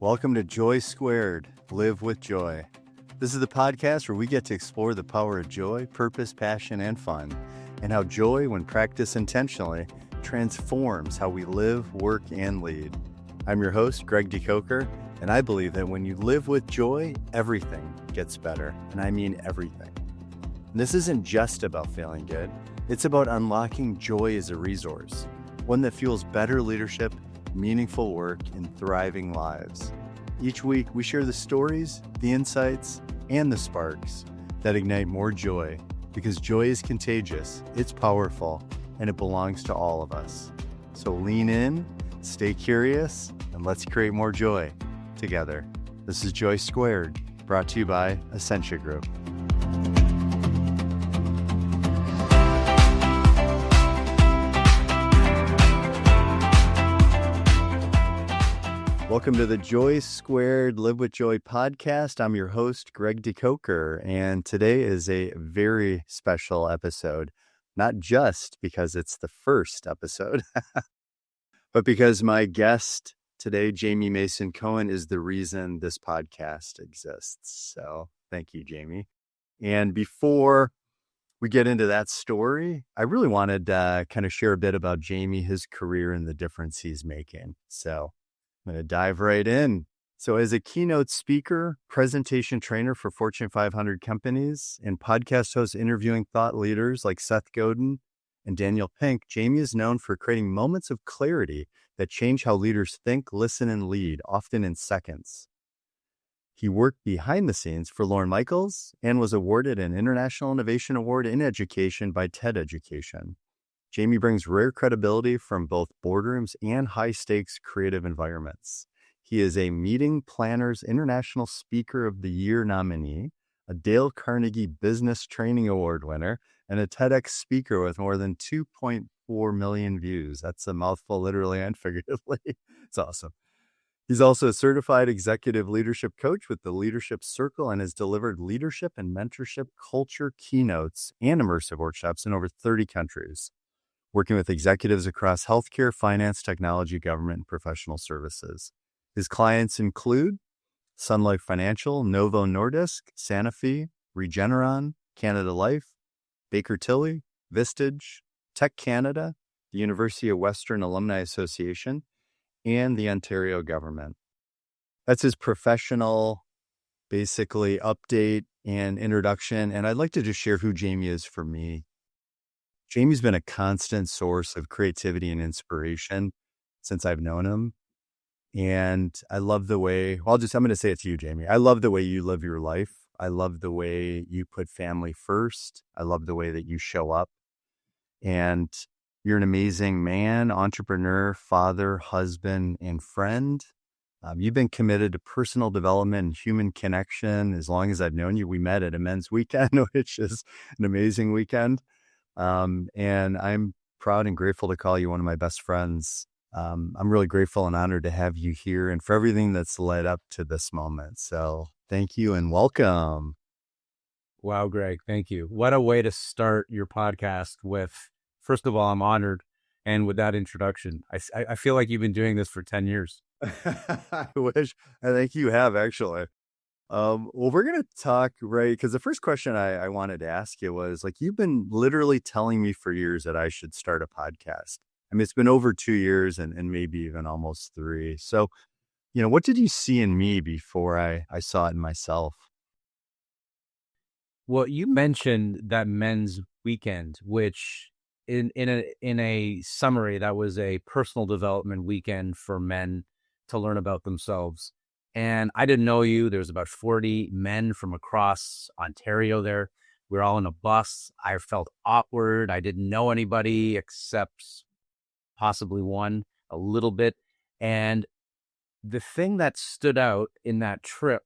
Welcome to JOY², Live with Joy. This is the podcast where we get to explore the power of joy, purpose, passion, and fun, and how joy, when practiced intentionally, transforms how we live, work, and lead. I'm your host, Greg De Koker, and I believe that when you live with joy, everything gets better, and I mean everything. And this isn't just about feeling good. It's about unlocking joy as a resource, one that fuels better leadership, meaningful work, and thriving lives. Each week, we share the stories, the insights, and the sparks that ignite more joy, because joy is contagious, it's powerful, and it belongs to all of us. So lean in, stay curious, and let's create more joy together. This is JOY², brought to you by Essentia Group. Welcome to the JOY² Live with Joy podcast. I'm your host, Greg De Koker, and today is a very special episode, not just because it's the first episode, but because my guest today, Jamie Mason Cohen, is the reason this podcast exists. So thank you, Jamie. And before we get into that story, I really wanted to kind of share a bit about Jamie, his career, and the difference he's making. So I'm going to dive right in. So as a keynote speaker, presentation trainer for Fortune 500 companies, and podcast host interviewing thought leaders like Seth Godin and Daniel Pink, Jamie is known for creating moments of clarity that change how leaders think, listen, and lead, often in seconds. He worked behind the scenes for Lauren Michaels and was awarded an International Innovation Award in Education by TED Education. Jamie brings rare credibility from both boardrooms and high-stakes creative environments. He is a Meeting Planners International Speaker of the Year nominee, a Dale Carnegie Business Training Award winner, and a TEDx speaker with more than 2.4 million views. That's a mouthful, literally and figuratively. It's awesome. He's also a certified executive leadership coach with the Leadership Circle and has delivered leadership and mentorship culture keynotes and immersive workshops in over 30 countries, working with executives across healthcare, finance, technology, government, and professional services. His clients include Sun Life Financial, Novo Nordisk, Sanofi, Regeneron, Canada Life, Baker Tilly, Vistage, Tech Canada, the University of Western Alumni Association, and the Ontario government. That's his professional, basically, update and introduction. And I'd like to just share who Jamie is for me. Jamie's been a constant source of creativity and inspiration since I've known him. And I love the way, I'm going to say it to you, Jamie. I love the way you live your life. I love the way you put family first. I love the way that you show up. And you're an amazing man, entrepreneur, father, husband, and friend. You've been committed to personal development and human connection as long as I've known you. We met at a men's weekend, which is an amazing weekend. And I'm proud and grateful to call you one of my best friends. I'm really grateful and honored to have you here and for everything that's led up to this moment. So thank you and welcome. Wow, Greg, thank you. What a way to start your podcast with, first of all, I'm honored. And with that introduction, I feel like you've been doing this for 10 years. I wish. I think you have, actually. Well, we're going to talk, right? Because the first question I wanted to ask you was, like, you've been literally telling me for years that I should start a podcast. I mean, it's been over 2 years and maybe even almost 3. So, what did you see in me before I saw it in myself? Well, you mentioned that men's weekend, which in a summary, that was a personal development weekend for men to learn about themselves. And I didn't know you. There was about 40 men from across Ontario there. We were all in a bus. I felt awkward. I didn't know anybody except possibly one a little bit. And the thing that stood out in that trip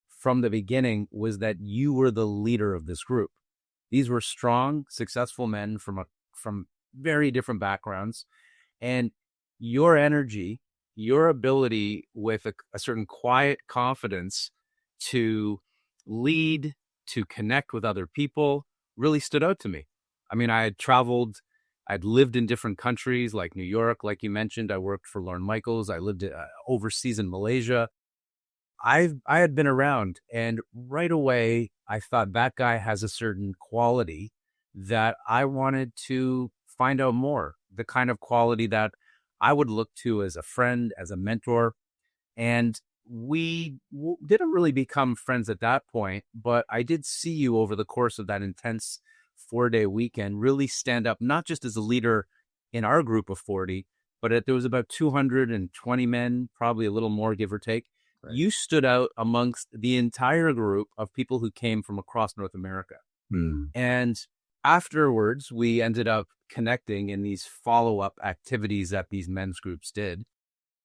from the beginning was that you were the leader of this group. These were strong, successful men from very different backgrounds. And your energy, your ability with a certain quiet confidence to lead, to connect with other people really stood out to me. I mean, I had traveled I'd lived in different countries like New York, like you mentioned. I worked for Lorne Michaels. I lived overseas in Malaysia. I had been around, and right away I thought that guy has a certain quality that I wanted to find out more, the kind of quality that I would look to as a friend, as a mentor. And we didn't really become friends at that point, but I did see you over the course of that intense 4-day weekend really stand up, not just as a leader in our group of 40, but there was about 220 men, probably a little more, give or take. Right. You stood out amongst the entire group of people who came from across North America. And afterwards, we ended up connecting in these follow-up activities that these men's groups did.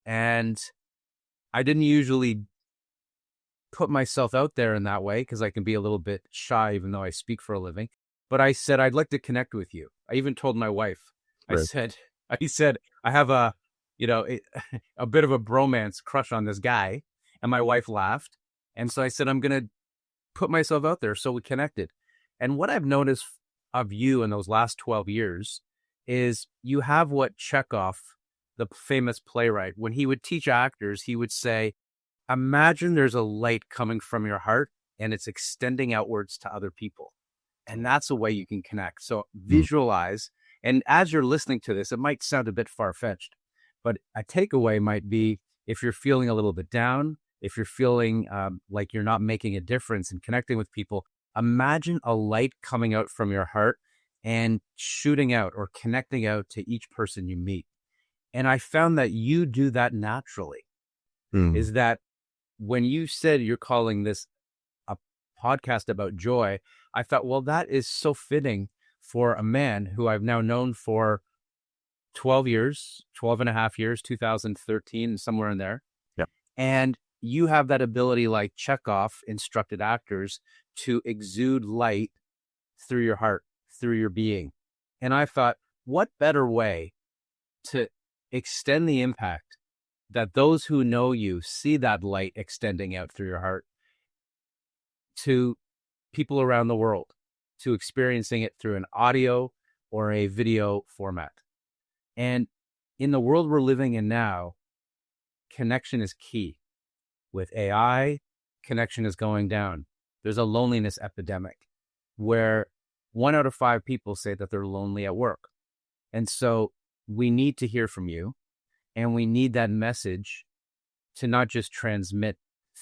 And I didn't usually put myself out there in that way because I can be a little bit shy, even though I speak for a living. But I said, I'd like to connect with you. I even told my wife, Right. I said, I have a bit of a bromance crush on this guy. And my wife laughed. And so I said, I'm going to put myself out there. So we connected. And what I've noticed of you in those last 12 years is you have what Chekhov, the famous playwright, when he would teach actors, he would say, imagine there's a light coming from your heart and it's extending outwards to other people. And that's a way you can connect. So visualize. And as you're listening to this, it might sound a bit far-fetched, but a takeaway might be if you're feeling a little bit down, if you're feeling like you're not making a difference in connecting with people, imagine a light coming out from your heart and shooting out or connecting out to each person you meet. And I found that you do that naturally. Is that when you said you're calling this a podcast about joy, I thought, well, that is so fitting for a man who I've now known for 12 and a half years, 2013, somewhere in there. Yep. And you have that ability, like Chekhov instructed actors, to exude light through your heart, through your being. And I thought, what better way to extend the impact that those who know you see that light extending out through your heart to people around the world, to experiencing it through an audio or a video format. And in the world we're living in now, connection is key. With AI, connection is going down. There's a loneliness epidemic where 1 out of 5 people say that they're lonely at work. And so we need to hear from you, and we need that message to not just transmit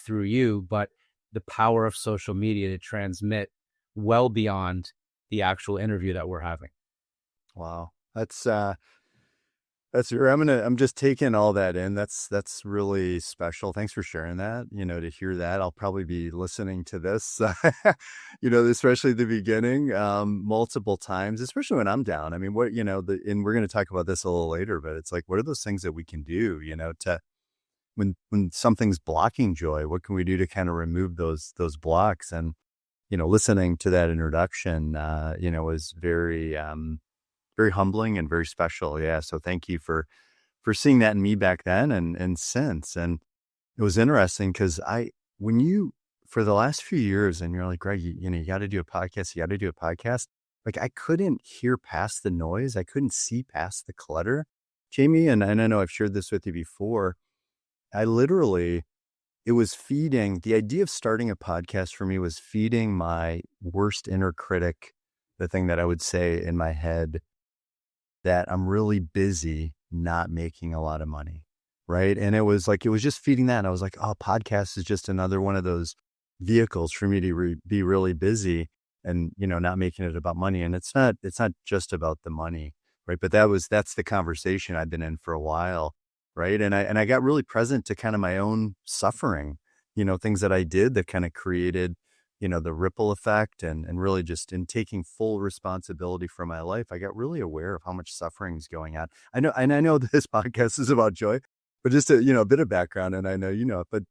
through you, but the power of social media to transmit well beyond the actual interview that we're having. Wow. I'm just taking all that in. That's really special. Thanks for sharing that. To hear that, I'll probably be listening to this, especially at the beginning, multiple times, especially when I'm down. I mean, and we're going to talk about this a little later, but it's like, what are those things that we can do, to, when something's blocking joy, what can we do to kind of remove those blocks? And, listening to that introduction, was very, very humbling and very special. Yeah. So thank you for seeing that in me back then and since. And it was interesting because for the last few years, and you're like, Greg, you got to do a podcast. You got to do a podcast. Like, I couldn't hear past the noise. I couldn't see past the clutter, Jamie. And I know I've shared this with you before. It was feeding, the idea of starting a podcast for me was feeding my worst inner critic, the thing that I would say in my head, that I'm really busy, not making a lot of money. Right. And it was just feeding that. And I was like, oh, podcast is just another one of those vehicles for me to be really busy and, not making it about money. And it's not just about the money. Right. But that's the conversation I've been in for a while. Right. And I got really present to kind of my own suffering, things that I did that kind of created, the ripple effect and really just in taking full responsibility for my life, I got really aware of how much suffering is going on. I know this podcast is about joy, but just a bit of background, and I know, but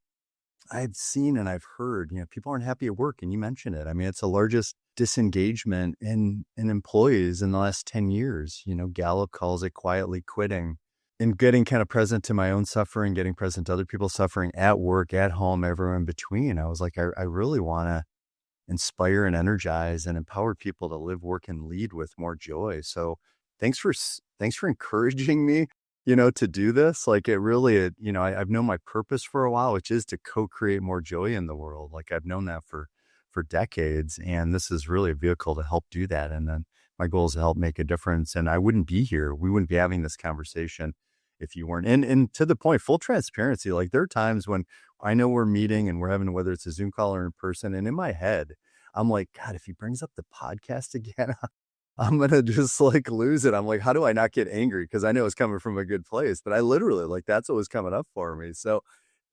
I've seen and I've heard, people aren't happy at work, and you mentioned it. I mean, it's the largest disengagement in employees in the last 10 years. Gallup calls it quietly quitting. And getting kind of present to my own suffering, getting present to other people's suffering at work, at home, everywhere in between. I was like, I really want to inspire and energize and empower people to live, work, and lead with more joy. So thanks for encouraging me, you know, to do this. Like it really, you know, I've known my purpose for a while, which is to co-create more joy in the world. Like I've known that for decades, and this is really a vehicle to help do that. And then my goal is to help make a difference. And I wouldn't be here. We wouldn't be having this conversation if you weren't. And to the point, full transparency, like there are times when I know we're meeting and we're having, whether it's a Zoom call or in person, and in my head, I'm like, God, if he brings up the podcast again, I'm going to just like lose it. I'm like, how do I not get angry? Because I know it's coming from a good place, but I literally like, that's what was coming up for me. So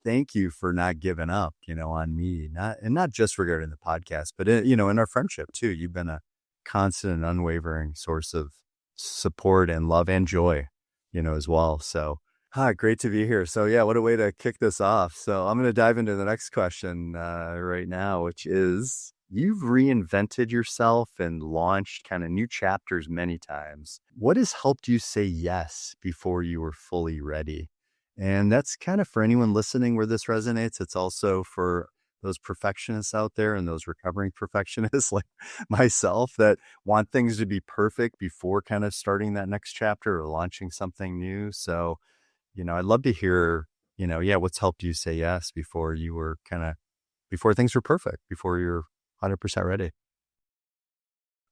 thank you for not giving up, you know, on me, not just regarding the podcast, but you know, in our friendship too. You've been a constant and unwavering source of support and love and joy, you know, as well. So, great to be here. So yeah, what a way to kick this off. So I'm going to dive into the next question right now, which is, you've reinvented yourself and launched kind of new chapters many times. What has helped you say yes before you were fully ready? And that's kind of for anyone listening where this resonates. It's also for those perfectionists out there and those recovering perfectionists like myself that want things to be perfect before kind of starting that next chapter or launching something new. So, you know, I'd love to hear, you know, yeah, what's helped you say yes before you were before things were perfect, before you're 100% ready.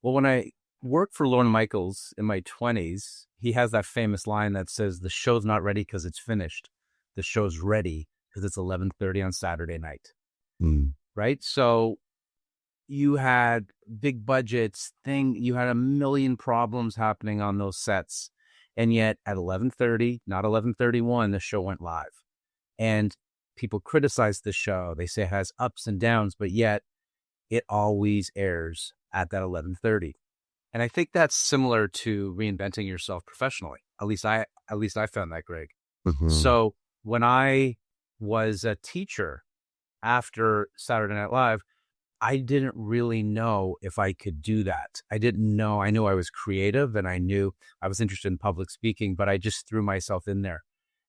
Well, when I worked for Lorne Michaels in my 20s, he has that famous line that says, the show's not ready because it's finished. The show's ready because it's 11:30 on Saturday night. Right? So you had big budgets, you had a million problems happening on those sets. And yet at 11:30, not 11:31, the show went live. And people criticize the show. They say it has ups and downs, but yet it always airs at that 11:30. And I think that's similar to reinventing yourself professionally. At least I found that, Greg. Mm-hmm. So when I was a teacher after Saturday Night Live, I didn't really know if I could do that. I didn't know. I knew I was creative and I knew I was interested in public speaking, but I just threw myself in there.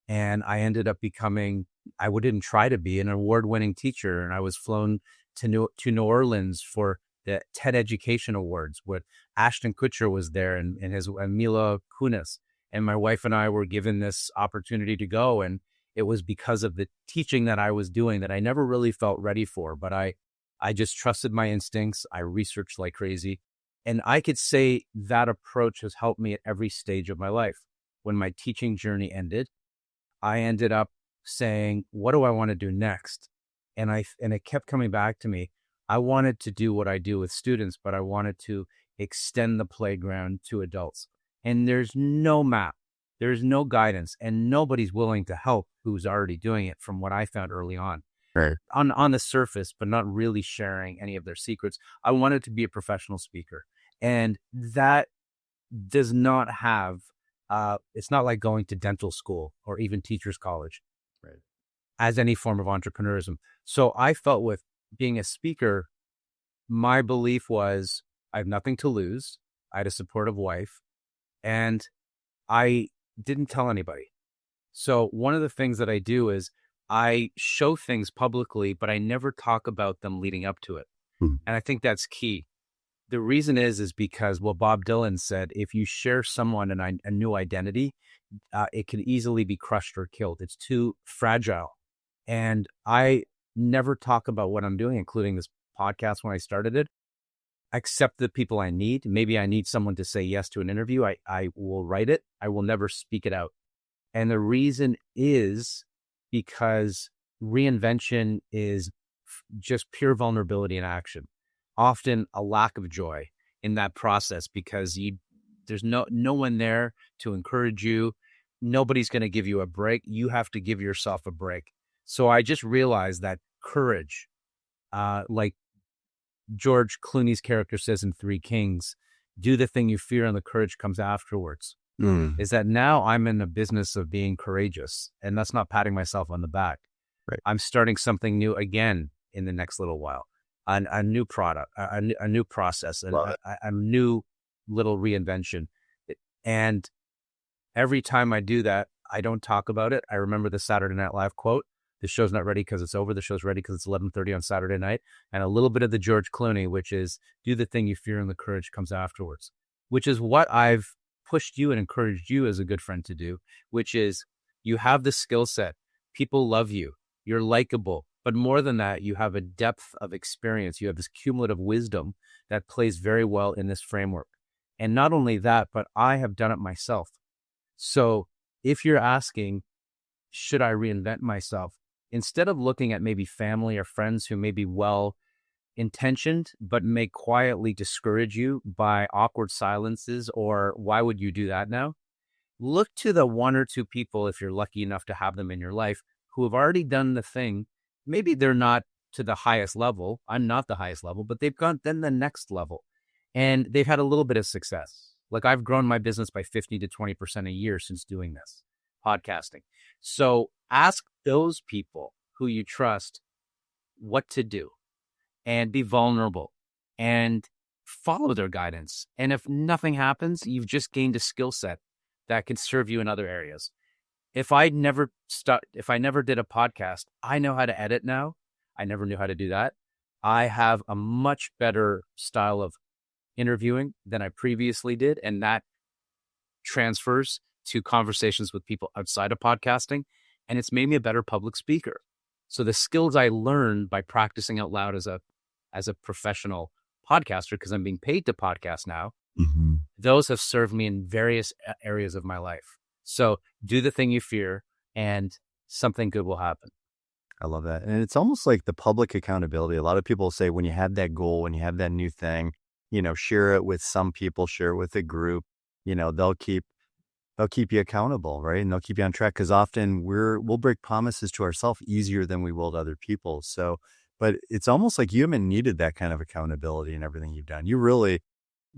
And I ended up becoming, I didn't try to be an award-winning teacher. And I was flown to New Orleans for the TED Education Awards, where Ashton Kutcher was there and Mila Kunis. And my wife and I were given this opportunity to go. And it was because of the teaching that I was doing that I never really felt ready for. But I just trusted my instincts. I researched like crazy. And I could say that approach has helped me at every stage of my life. When my teaching journey ended, I ended up saying, what do I want to do next? And it kept coming back to me. I wanted to do what I do with students, but I wanted to extend the playground to adults. And there's no map, there's no guidance, and nobody's willing to help who's already doing it, from what I found early on. Right. On the surface, but not really sharing any of their secrets. I wanted to be a professional speaker. And that does not have, it's not like going to dental school or even teachers college, Right, as any form of entrepreneurism. So I felt with being a speaker, my belief was I have nothing to lose. I had a supportive wife and I didn't tell anybody. So one of the things that I do is I show things publicly, but I never talk about them leading up to it. And I think that's key. The reason is because what Bob Dylan said, if you share someone a new identity, it can easily be crushed or killed. It's too fragile. And I never talk about what I'm doing, including this podcast when I started it. Accept the people I need. Maybe I need someone to say yes to an interview. I will write it. I will never speak it out. And the reason is because reinvention is just pure vulnerability in action. Often a lack of joy in that process because there's no one there to encourage you. Nobody's going to give you a break. You have to give yourself a break. So I just realized that courage, like George Clooney's character says in Three Kings, do the thing you fear and the courage comes afterwards. Is that now I'm in the business of being courageous, and that's not patting myself on the back. Right. I'm starting something new again in the next little while, a new product, a new process, a new little reinvention. And every time I do that, I don't talk about it. I remember the Saturday Night Live quote, the show's not ready because it's over. The show's ready because it's 11:30 on Saturday night. And a little bit of the George Clooney, which is do the thing you fear and the courage comes afterwards, which is what I've pushed you and encouraged you as a good friend to do, which is you have the skill set. People love you. You're likable. But more than that, you have a depth of experience. You have this cumulative wisdom that plays very well in this framework. And not only that, but I have done it myself. So if you're asking, should I reinvent myself? Instead of looking at maybe family or friends who may be well-intentioned, but may quietly discourage you by awkward silences or why would you do that now? Look to the one or two people, if you're lucky enough to have them in your life, who have already done the thing. Maybe they're not to the highest level. I'm not the highest level, but they've gone then the next level and they've had a little bit of success. Like I've grown my business by 50 to 20% a year since doing this podcasting. So ask those people who you trust what to do and be vulnerable and follow their guidance. And if nothing happens, you've just gained a skill set that can serve you in other areas. If I never did a podcast, I know how to edit now. I never knew how to do that. I have a much better style of interviewing than I previously did. And that transfers to conversations with people outside of podcasting. And it's made me a better public speaker. So the skills I learned by practicing out loud as a professional podcaster, because I'm being paid to podcast now, those have served me in various areas of my life. So do the thing you fear and something good will happen. I love that. And it's almost like the public accountability. A lot of people say when you have that goal, when you have that new thing, share it with some people, share it with a group, they'll keep you accountable, right? And they'll keep you on track because often we'll break promises to ourselves easier than we will to other people. So, but it's almost like you haven't needed that kind of accountability in everything you've done. You really,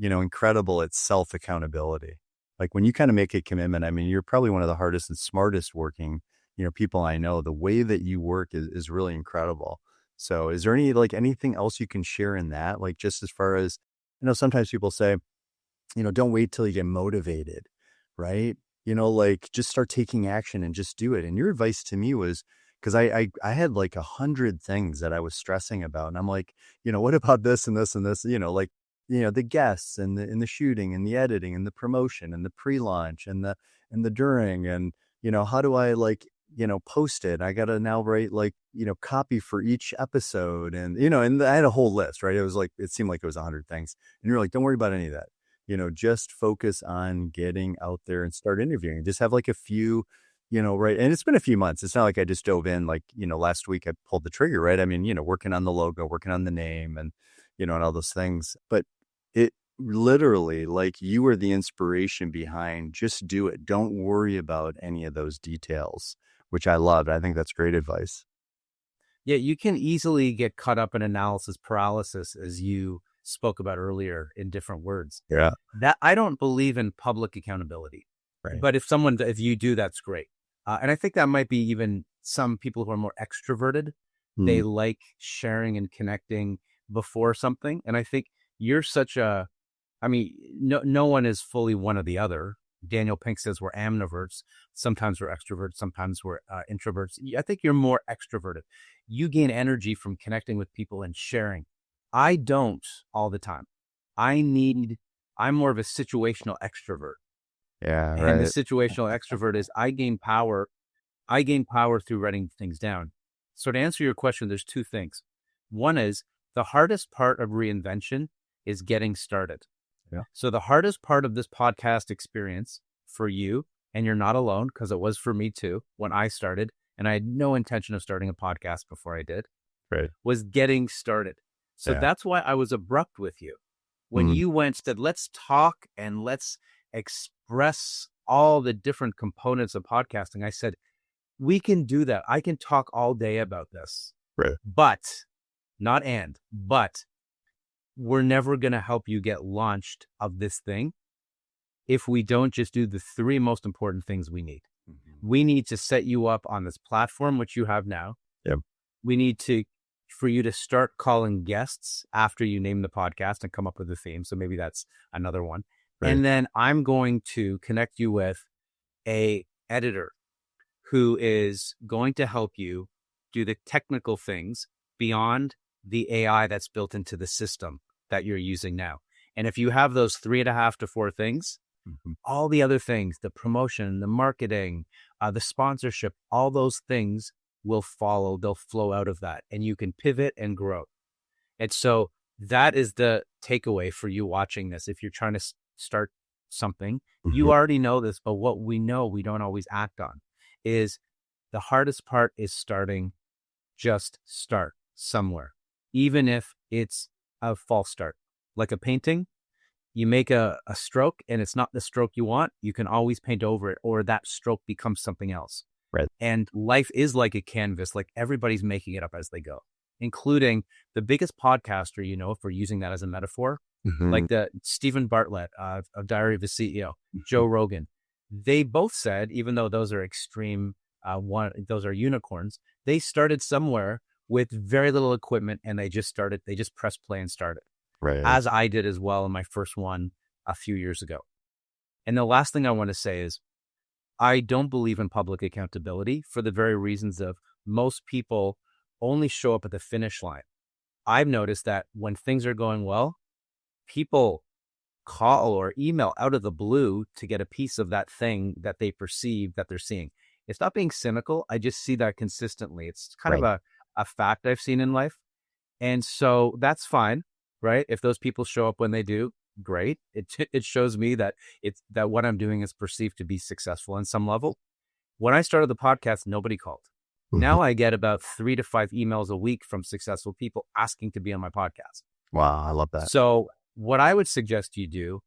incredible at self-accountability. Like when you kind of make a commitment, I mean, you're probably one of the hardest and smartest working, people I know. The way that you work is really incredible. So is there anything else you can share in that? Like just as far as, sometimes people say, don't wait till you get motivated, right? Just start taking action and just do it. And your advice to me was, because I had like 100 things that I was stressing about. And I'm like, what about this and this and this, the guests and the shooting and the editing and the promotion and the pre-launch and the during and, how do I post it? I got to now write copy for each episode. And, and I had a whole list, right? It seemed like it was 100 things and you're like, don't worry about any of that. Just focus on getting out there and start interviewing. Just have a few, right. And it's been a few months. It's not like I just dove in last week I pulled the trigger, right? I mean, working on the logo, working on the name and, and all those things, but it literally you were the inspiration behind just do it. Don't worry about any of those details, which I loved. I think that's great advice. Yeah. You can easily get caught up in analysis paralysis as you spoke about earlier in different words. Yeah. That I don't believe in public accountability, right. But if you do, that's great. And I think that might be even some people who are more extroverted. They like sharing and connecting before something. And I think you're no one is fully one or the other. Daniel Pink says we're ambiverts. Sometimes we're extroverts. Sometimes we're introverts. I think you're more extroverted. You gain energy from connecting with people and sharing. I don't all the time. I'm more of a situational extrovert. Yeah. And right. the situational extrovert is I gain power through writing things down. So to answer your question, there's two things. One is the hardest part of reinvention is getting started. Yeah. So the hardest part of this podcast experience for you, and you're not alone because it was for me too when I started, and I had no intention of starting a podcast before I did, right. was getting started. So that's why I was abrupt with you. When you said, let's talk and let's express all the different components of podcasting, I said, we can do that. I can talk all day about this. Right. But we're never going to help you get launched of this thing if we don't just do the three most important things we need. We need to set you up on this platform, which you have now. Yep. We need for you to start calling guests after you name the podcast and come up with a theme. So maybe that's another one. Right. And then I'm going to connect you with a editor who is going to help you do the technical things beyond the AI that's built into the system that you're using now. And if you have those 3.5 to 4 things, Mhm. All the other things, the promotion, the marketing, the sponsorship, all those things will follow. They'll flow out of that, and you can pivot and grow. And so that is the takeaway for you watching this. If you're trying to start something, Mhm. you already know this, but what we know we don't always act on is the hardest part is starting. Just start somewhere, even if it's a false start. Like a painting, you make a stroke and it's not the stroke you want, you can always paint over it, or that stroke becomes something else. Right. And life is like a canvas, like everybody's making it up as they go, including the biggest podcaster, if we're using that as a metaphor, Mhm. like the Stephen Bartlett of Diary of a CEO, Mhm. Joe Rogan. They both said, even though those are extreme, those are unicorns, they started somewhere with very little equipment and they just pressed play and started, Right. as I did as well in my first one a few years ago. And the last thing I want to say is I don't believe in public accountability for the very reasons of most people only show up at the finish line. I've noticed that when things are going well, people call or email out of the blue to get a piece of that thing that they perceive that they're seeing. It's not being cynical. I just see that consistently. It's kind of Right. a fact I've seen in life. And so that's fine, right? If those people show up when they do, great. It shows me that that what I'm doing is perceived to be successful on some level. When I started the podcast, nobody called. Mhm. Now I get about 3 to 5 emails a week from successful people asking to be on my podcast. Wow, I love that. So what I would suggest you do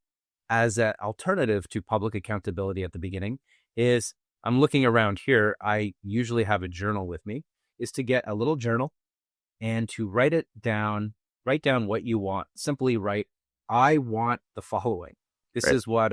as an alternative to public accountability at the beginning is, I'm looking around here. I usually have a journal with me, is to get a little journal and to write down what you want. Simply write, I want the following. This Right. is what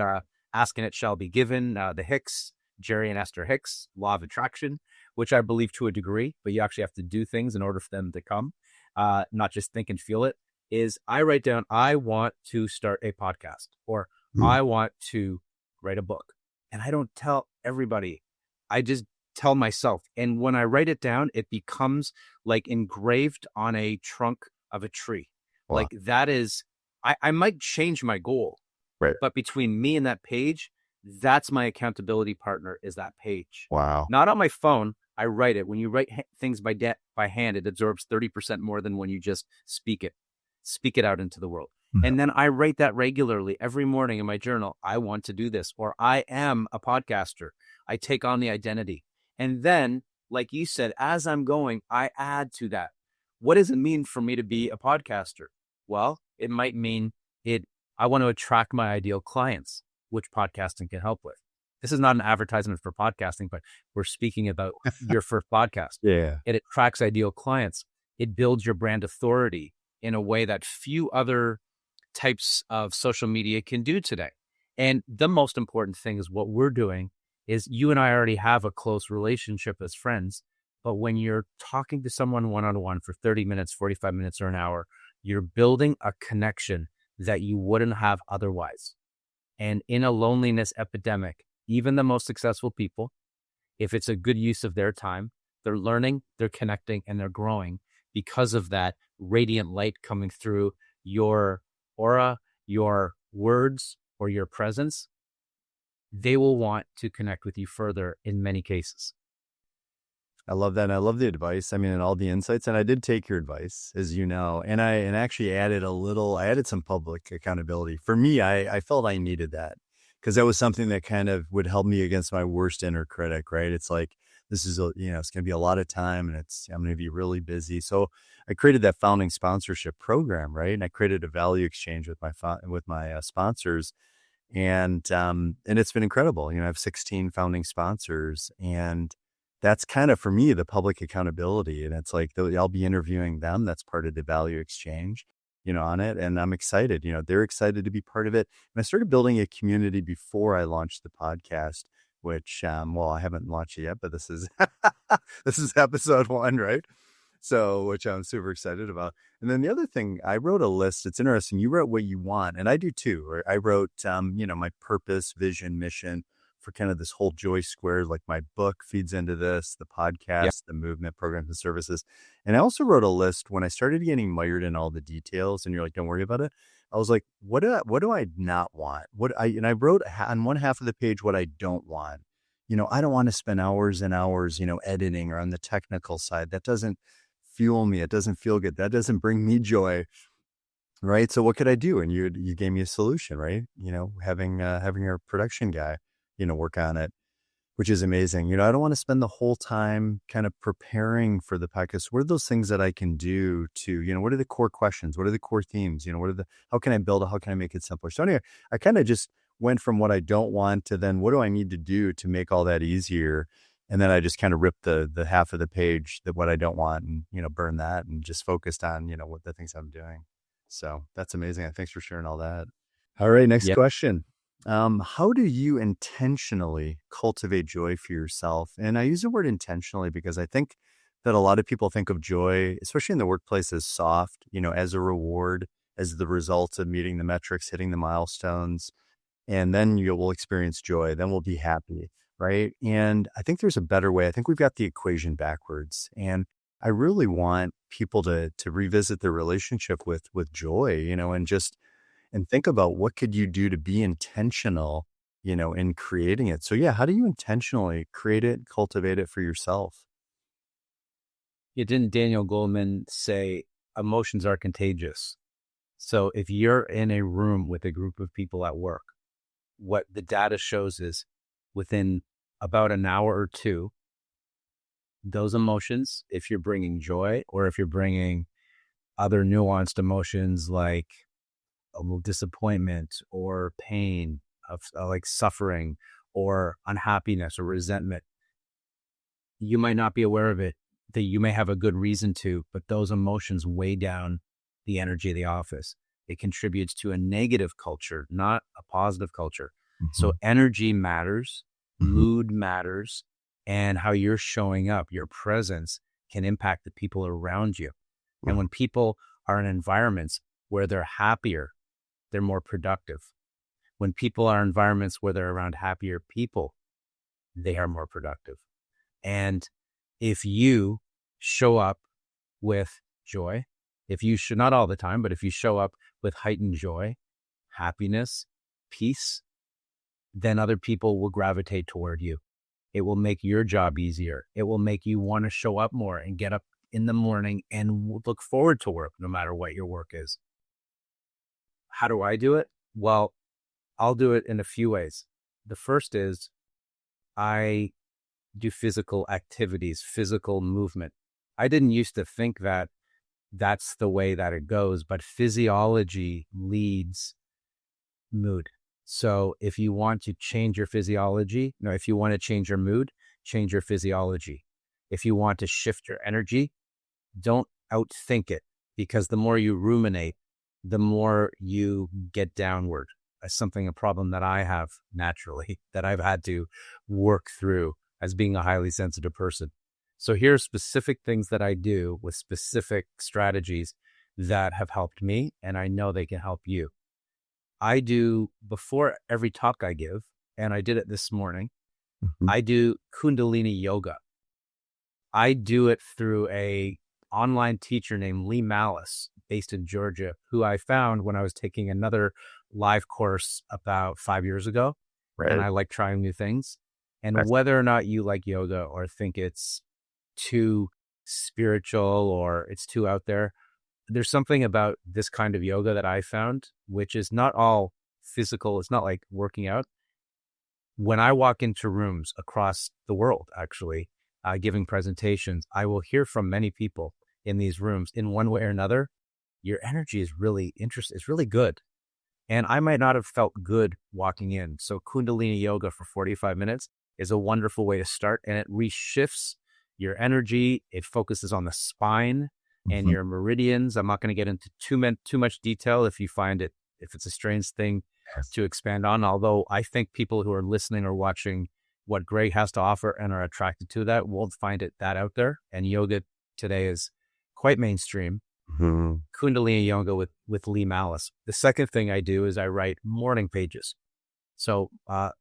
Ask and It Shall Be Given, the Hicks, Jerry and Esther Hicks, Law of Attraction, which I believe to a degree, but you actually have to do things in order for them to come, not just think and feel it, is I write down, I want to start a podcast, or Mm. I want to write a book. And I don't tell everybody. I just tell myself. And when I write it down, it becomes like engraved on a trunk of a tree. Wow. Like that is, I might change my goal, Right. but between me and that page, that's my accountability partner, is that page. Wow. Not on my phone. I write it. When you write things by hand, it absorbs 30% more than when you just speak it out into the world. Mhm. And then I write that regularly every morning in my journal. I want to do this, or I am a podcaster. I take on the identity. And then, like you said, as I'm going, I add to that. What does it mean for me to be a podcaster? Well, it might mean I want to attract my ideal clients, which podcasting can help with. This is not an advertisement for podcasting, but we're speaking about your first podcast. Yeah. It attracts ideal clients. It builds your brand authority in a way that few other types of social media can do today. And the most important thing is what we're doing is, you and I already have a close relationship as friends. But when you're talking to someone one-on-one for 30 minutes, 45 minutes, or an hour, you're building a connection that you wouldn't have otherwise. And in a loneliness epidemic, even the most successful people, if it's a good use of their time, they're learning, they're connecting, and they're growing because of that radiant light coming through your aura, your words, or your presence. They will want to connect with you further in many cases. I love that. And I love the advice. I mean, and all the insights. And I did take your advice, as you know, and I actually I added some public accountability. For me, I felt I needed that because that was something that kind of would help me against my worst inner critic, right? It's like, this is, it's going to be a lot of time and I'm going to be really busy. So I created that founding sponsorship program, right? And I created a value exchange with my sponsors. And it's been incredible. I have 16 founding sponsors, and that's kind of, for me, the public accountability. And it's like, I'll be interviewing them. That's part of the value exchange, on it. And I'm excited, they're excited to be part of it. And I started building a community before I launched the podcast, which, I haven't launched it yet, but this is, this is episode 1, right? So, which I'm super excited about. And then the other thing, I wrote a list. It's interesting. You wrote what you want, and I do too. Right? I wrote, my purpose, vision, mission for kind of this whole JOY². Like my book feeds into this, the podcast, the movement, programs and services. And I also wrote a list when I started getting mired in all the details. And you're like, don't worry about it. I was like, what do I not want? And I wrote on one half of the page what I don't want. I don't want to spend hours and hours, editing or on the technical side. That doesn't fuel me. It doesn't feel good. That doesn't bring me joy. Right. So what could I do? And you gave me a solution, right? Having our production guy, work on it, which is amazing. I don't want to spend the whole time kind of preparing for the podcast. What are those things that I can do to, what are the core questions? What are the core themes? How can I build it? How can I make it simpler? So anyway, I kind of just went from what I don't want to then what do I need to do to make all that easier? And then I just kind of ripped the half of the page that what I don't want and, burn that and just focused on, what the things I'm doing. So that's amazing. Thanks for sharing all that. All right. Next question. How do you intentionally cultivate joy for yourself? And I use the word intentionally because I think that a lot of people think of joy, especially in the workplace, as soft, as a reward, as the result of meeting the metrics, hitting the milestones. And then you will experience joy. Then we'll be happy. Right. And I think there's a better way. I think we've got the equation backwards. And I really want people to revisit their relationship with joy, and think about what could you do to be intentional, in creating it. So yeah, how do you intentionally create it, cultivate it for yourself? Didn't Daniel Goleman say emotions are contagious? So if you're in a room with a group of people at work, what the data shows is within about an hour or two, those emotions, if you're bringing joy or if you're bringing other nuanced emotions like a little disappointment or pain of like suffering or unhappiness or resentment, you might not be aware of it, that you may have a good reason to, but those emotions weigh down the energy of the office. It contributes to a negative culture, not a positive culture. So energy matters, mood matters, and how you're showing up, your presence can impact the people around you. And when people are in environments where they're happier, they're more productive. When people are in environments where they're around happier people, they are more productive. And if you show up with joy, if you should, not all the time, but if you show up with heightened joy, happiness, peace, then other people will gravitate toward you. It will make your job easier. It will make you want to show up more and get up in the morning and look forward to work, no matter what your work is. How do I do it? Well, I'll do it in a few ways. The first is I do physical activities, physical movement. I didn't used to think that that's the way that it goes, but physiology leads mood. So if you want to change your physiology, if you want to change your mood, change your physiology. If you want to shift your energy, don't outthink it, because the more you ruminate, the more you get downward. That's a problem that I have naturally, that I've had to work through as being a highly sensitive person. So here are specific things that I do with specific strategies that have helped me, and I know they can help you. I do, before every talk I give, and I did it this morning, I do Kundalini yoga. I do it through a online teacher named Lee Malice, based in Georgia, who I found when I was taking another live course about 5 years ago. Right. And I like trying new things. And whether or not you like yoga or think it's too spiritual or it's too out there, there's something about this kind of yoga that I found, which is not all physical. It's not like working out. When I walk into rooms across the world, actually, giving presentations, I will hear from many people in these rooms in one way or another. Your energy is really interesting. It's really good. And I might not have felt good walking in. So Kundalini yoga for 45 minutes is a wonderful way to start. And it reshifts your energy. It focuses on the spine and your meridians. I'm not going to get into too much detail if it's a strange thing to expand on. Although I think people who are listening or watching what Greg has to offer and are attracted to that will find that out there. And yoga today is quite mainstream. Kundalini yoga with Lee Malice. The second thing I do is I write morning pages. So I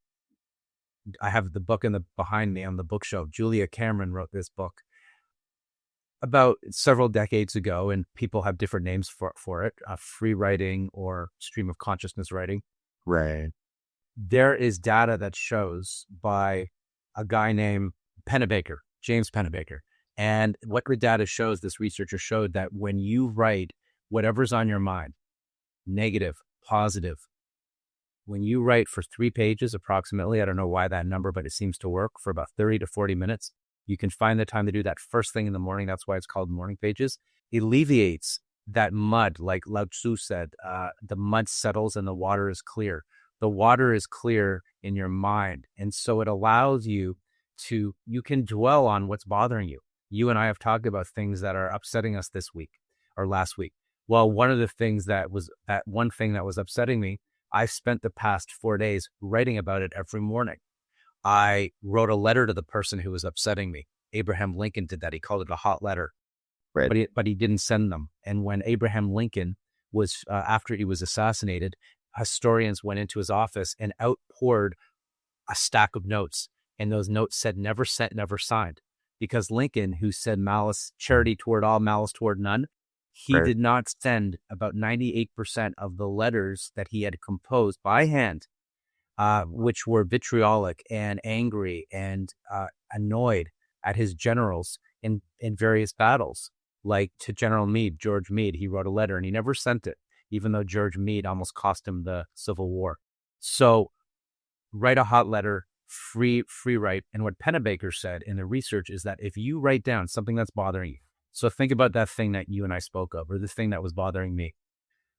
have the book behind me on the bookshelf. Julia Cameron wrote this book. about several decades ago, and people have different names for it, free writing or stream of consciousness writing. Right. There is data that shows by a guy named Pennebaker, James Pennebaker. And what the data shows, this researcher showed that when you write whatever's on your mind, negative, positive, when you write for 3 pages approximately, I don't know why that number, but it seems to work, for about 30 to 40 minutes, you can find the time to do that first thing in the morning. That's why it's called morning pages. It alleviates that mud, like Lao Tzu said, the mud settles and the water is clear. The water is clear in your mind. And so it allows you can dwell on what's bothering you. You and I have talked about things that are upsetting us this week or last week. Well, one of the things that was upsetting me, I've spent the past 4 days writing about it every morning. I wrote a letter to the person who was upsetting me. Abraham Lincoln did that. He called it a hot letter, Right. but he didn't send them. And when Abraham Lincoln was, after he was assassinated, historians went into his office and outpoured a stack of notes. And those notes said, never sent, never signed. Because Lincoln, who said malice, charity toward all, malice toward none, he Right. did not send about 98% of the letters that he had composed by hand, which were vitriolic and angry and annoyed at his generals in various battles. Like to General Meade, George Meade, he wrote a letter and he never sent it, even though George Meade almost cost him the Civil War. So write a hot letter, free write. And what Pennebaker said in the research is that if you write down something that's bothering you, so think about that thing that you and I spoke of, or the thing that was bothering me.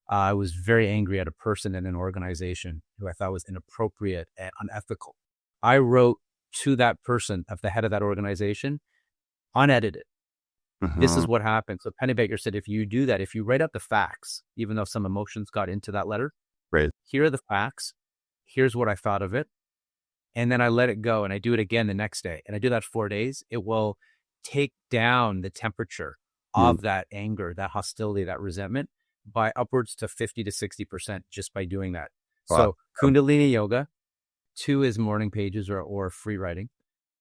I was very angry at a person in an organization who I thought was inappropriate and unethical. I wrote to that person at the head of that organization, unedited. This is what happened. So Pennebaker said, if you do that, if you write out the facts, even though some emotions got into that letter, Right. here are the facts. Here's what I thought of it. And then I let it go and I do it again the next day. And I do that 4 days. It will take down the temperature of that anger, that hostility, that resentment by upwards to 50 to 60% just by doing that. Wow. So Kundalini yoga, 2 is morning pages or free writing.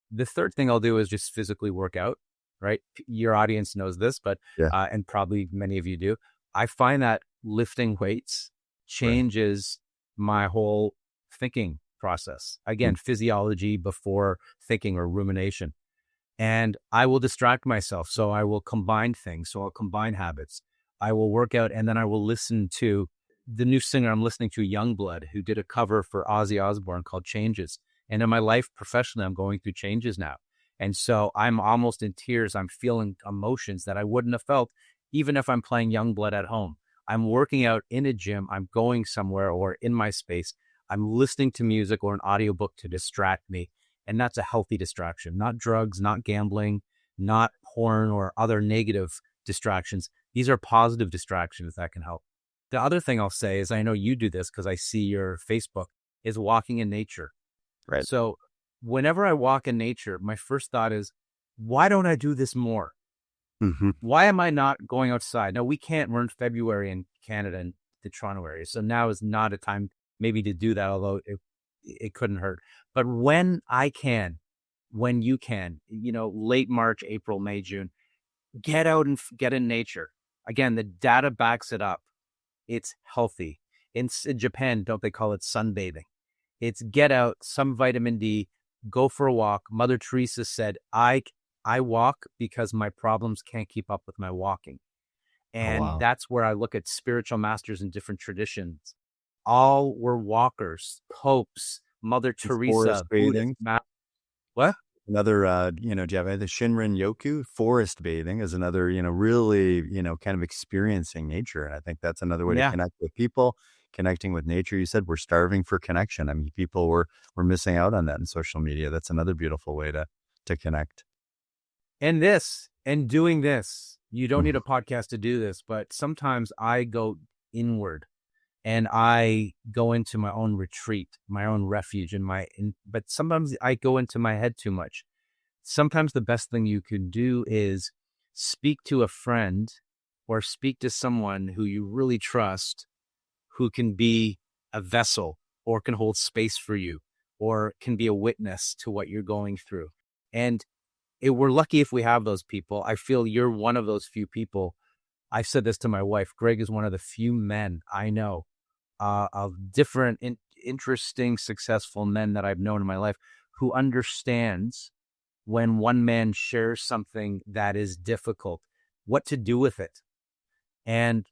The third thing I'll do is just physically work out, right? Your audience knows this, but, Yeah. and probably many of you do. I find that lifting weights changes my whole thinking process. Again, physiology before thinking or rumination. And I will distract myself. So I will combine things. So I'll combine habits. I will work out and then I will listen to the new singer I'm listening to, Youngblood, who did a cover for Ozzy Osbourne called Changes. And in my life professionally, I'm going through changes now. And so I'm almost in tears. I'm feeling emotions that I wouldn't have felt even if I'm playing Youngblood at home. I'm working out in a gym. I'm going somewhere or in my space. I'm listening to music or an audiobook to distract me. And that's a healthy distraction, not drugs, not gambling, not porn or other negative distractions. These are positive distractions that can help. The other thing I'll say is, I know you do this because I see your Facebook, is walking in nature. Right. So whenever I walk in nature, my first thought is, why don't I do this more? Why am I not going outside? No, we can't. We're in February in Canada and the Toronto area. So now is not a time maybe to do that, although it couldn't hurt. But when I can, when you can, late March, April, May, June, get out and get in nature. Again, the data backs it up. It's healthy. In Japan, don't they call it sunbathing? It's get out, some vitamin D, go for a walk. Mother Teresa said, I walk because my problems can't keep up with my walking. And that's where I look at spiritual masters in different traditions. All were walkers, popes, Mother Teresa, Forest bathing. What? Another, do you have the Shinrin Yoku? Forest bathing is another, really, kind of experiencing nature. And I think that's another way to connect with people, connecting with nature. You said we're starving for connection. I mean, people were missing out on that in social media. That's another beautiful way to connect. And doing this, you don't need a podcast to do this, but sometimes I go inward and I go into my own retreat, my own refuge, but sometimes I go into my head too much. Sometimes the best thing you can do is speak to a friend or speak to someone who you really trust, who can be a vessel or can hold space for you or can be a witness to what you're going through. And we're lucky if we have those people. I feel you're one of those few people. I've said this to my wife. Greg is one of the few men I know, of different, interesting, successful men that I've known in my life, who understands when one man shares something that is difficult, what to do with it. And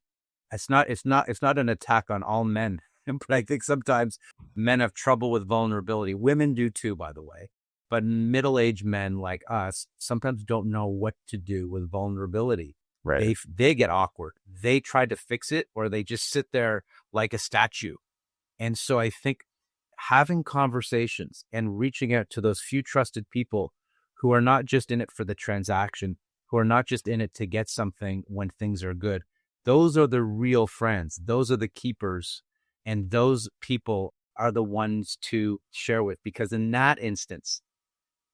it's not an attack on all men, but I think sometimes men have trouble with vulnerability. Women do too, by the way. But middle-aged men like us sometimes don't know what to do with vulnerability. Right. They get awkward. They try to fix it, or they just sit there like a statue. And so I think having conversations and reaching out to those few trusted people who are not just in it for the transaction, who are not just in it to get something when things are good, those are the real friends. Those are the keepers. And those people are the ones to share with, because in that instance,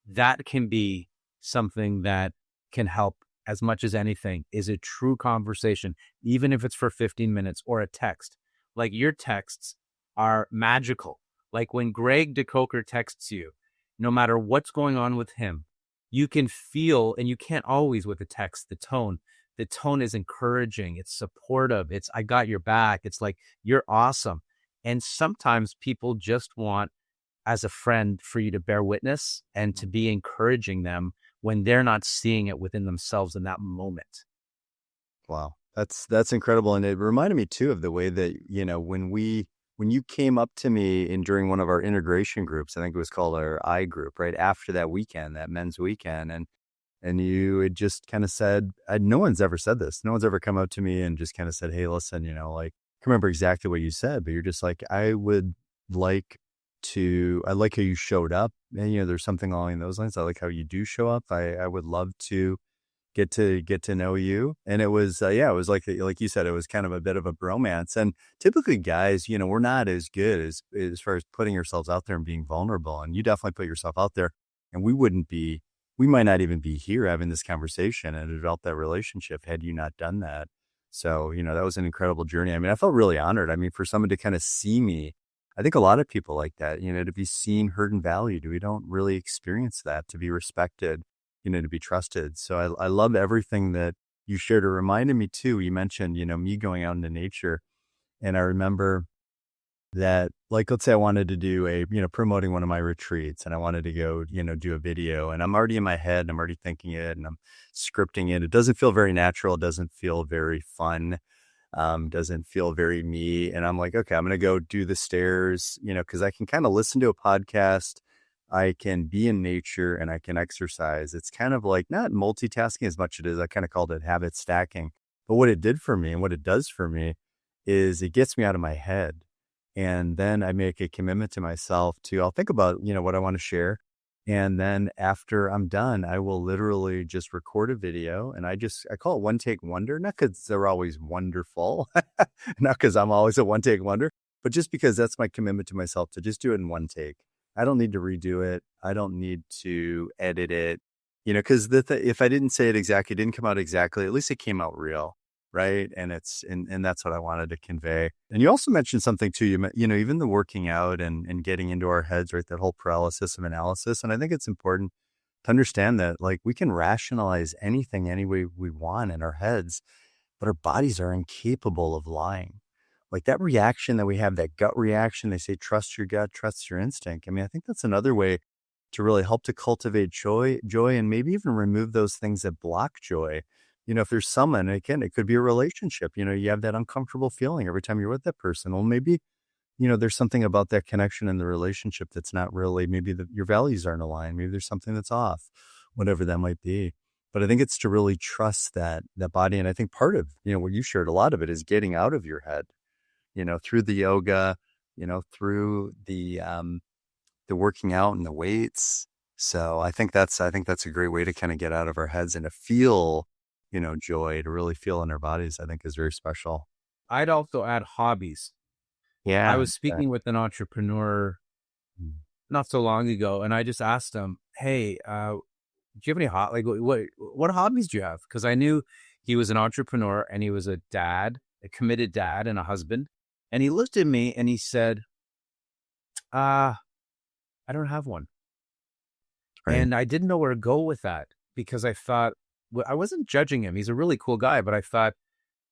that can be something that can help as much as anything, is a true conversation, even if it's for 15 minutes or a text. Like, your texts are magical. Like when Greg De Koker texts you, no matter what's going on with him, you can feel, and you can't always with the text, the tone. The tone is encouraging. It's supportive. It's, I got your back. It's like, you're awesome. And sometimes people just want, as a friend, for you to bear witness and to be encouraging them when they're not seeing it within themselves in that moment. Wow. That's incredible. And it reminded me too of the way that, when you came up to me during one of our integration groups, I think it was called our I group, right after that weekend, that men's weekend. And you had just kind of said, no one's ever said this. No one's ever come up to me and just kind of said, hey, listen, like, I can't remember exactly what you said, but you're just like, I like how you showed up. And, there's something along those lines. I like how you do show up. I would love to get to know you. And it was, it was like you said, it was kind of a bit of a bromance. And typically guys, we're not as good as far as putting ourselves out there and being vulnerable. And you definitely put yourself out there, and we might not even be here having this conversation and develop that relationship had you not done that. So, that was an incredible journey. I mean, I felt really honored. I mean, for someone to kind of see me, I think a lot of people like that, to be seen, heard, and valued. We don't really experience that, to be respected, to be trusted. So I love everything that you shared. It reminded me too, you mentioned, me going out into nature. And I remember that, like, let's say I wanted to do promoting one of my retreats, and I wanted to go, do a video, and I'm already in my head, and I'm already thinking it, and I'm scripting it. It doesn't feel very natural. It doesn't feel very fun. Doesn't feel very me. And I'm like, okay, I'm going to go do the stairs, cause I can kind of listen to a podcast. I can be in nature and I can exercise. It's kind of like not multitasking as much as it is. I kind of called it habit stacking. But what it did for me and what it does for me is it gets me out of my head. And then I make a commitment to myself I'll think about, what I want to share. And then after I'm done, I will literally just record a video, and I call it one take wonder, not because they're always wonderful, not because I'm always a one take wonder, but just because that's my commitment to myself to just do it in one take. I don't need to redo it. I don't need to edit it, because if I didn't say it exactly, it didn't come out exactly, at least it came out real. Right. And and that's what I wanted to convey. And you also mentioned something too, even the working out and getting into our heads, right? That whole paralysis of analysis. And I think it's important to understand that, like, we can rationalize anything any way we want in our heads, but our bodies are incapable of lying. Like that reaction that we have, that gut reaction, they say, trust your gut, trust your instinct. I mean, I think that's another way to really help to cultivate joy, and maybe even remove those things that block joy. If there's someone, again, it could be a relationship, you have that uncomfortable feeling every time you're with that person. Well, maybe, there's something about that connection in the relationship that's not really, maybe your values aren't aligned. Maybe there's something that's off, whatever that might be. But I think it's to really trust that body. And I think part of, what you shared, a lot of it is getting out of your head, through the yoga, through the working out and the weights. So I think that's a great way to kind of get out of our heads and to feel, joy, to really feel in our bodies, I think is very special. I'd also add hobbies. I Yeah. was speaking with an entrepreneur not so long ago, and I just asked him, hey, do you have any what hobbies do you have? Because I knew he was an entrepreneur and he was a dad, a committed dad and a husband. And he looked at me and he said, I don't have one. Right. And I didn't know where to go with that. because I thought, well, I wasn't judging him. He's a really cool guy, but I thought,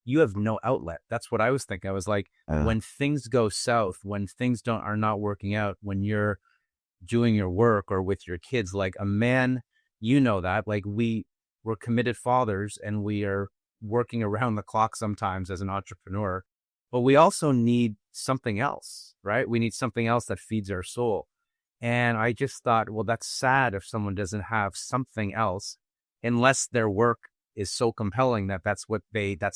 you have no outlet. That's what I was thinking. I was like, Uh, when things go south, when things are not working out, when you're doing your work or with your kids, like a man, that, like we're committed fathers and we are working around the clock sometimes as an entrepreneur, but we also need something else, right? We need something else that feeds our soul. And I just thought, well, that's sad if someone doesn't have something else, unless their work is so compelling that that's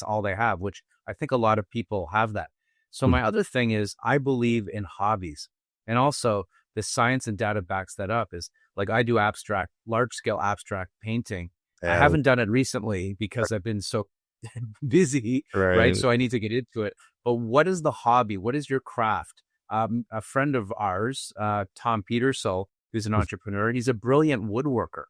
all they have, which I think a lot of people have that. So mm, my other thing is I believe in hobbies. And also the science and data backs that up is like I do large scale abstract painting. I yeah, haven't done it recently because I've been so busy, right? right. So I need to get into it. But what is the hobby? What is your craft? A friend of ours, Tom Petersall, who's an entrepreneur, he's a brilliant woodworker.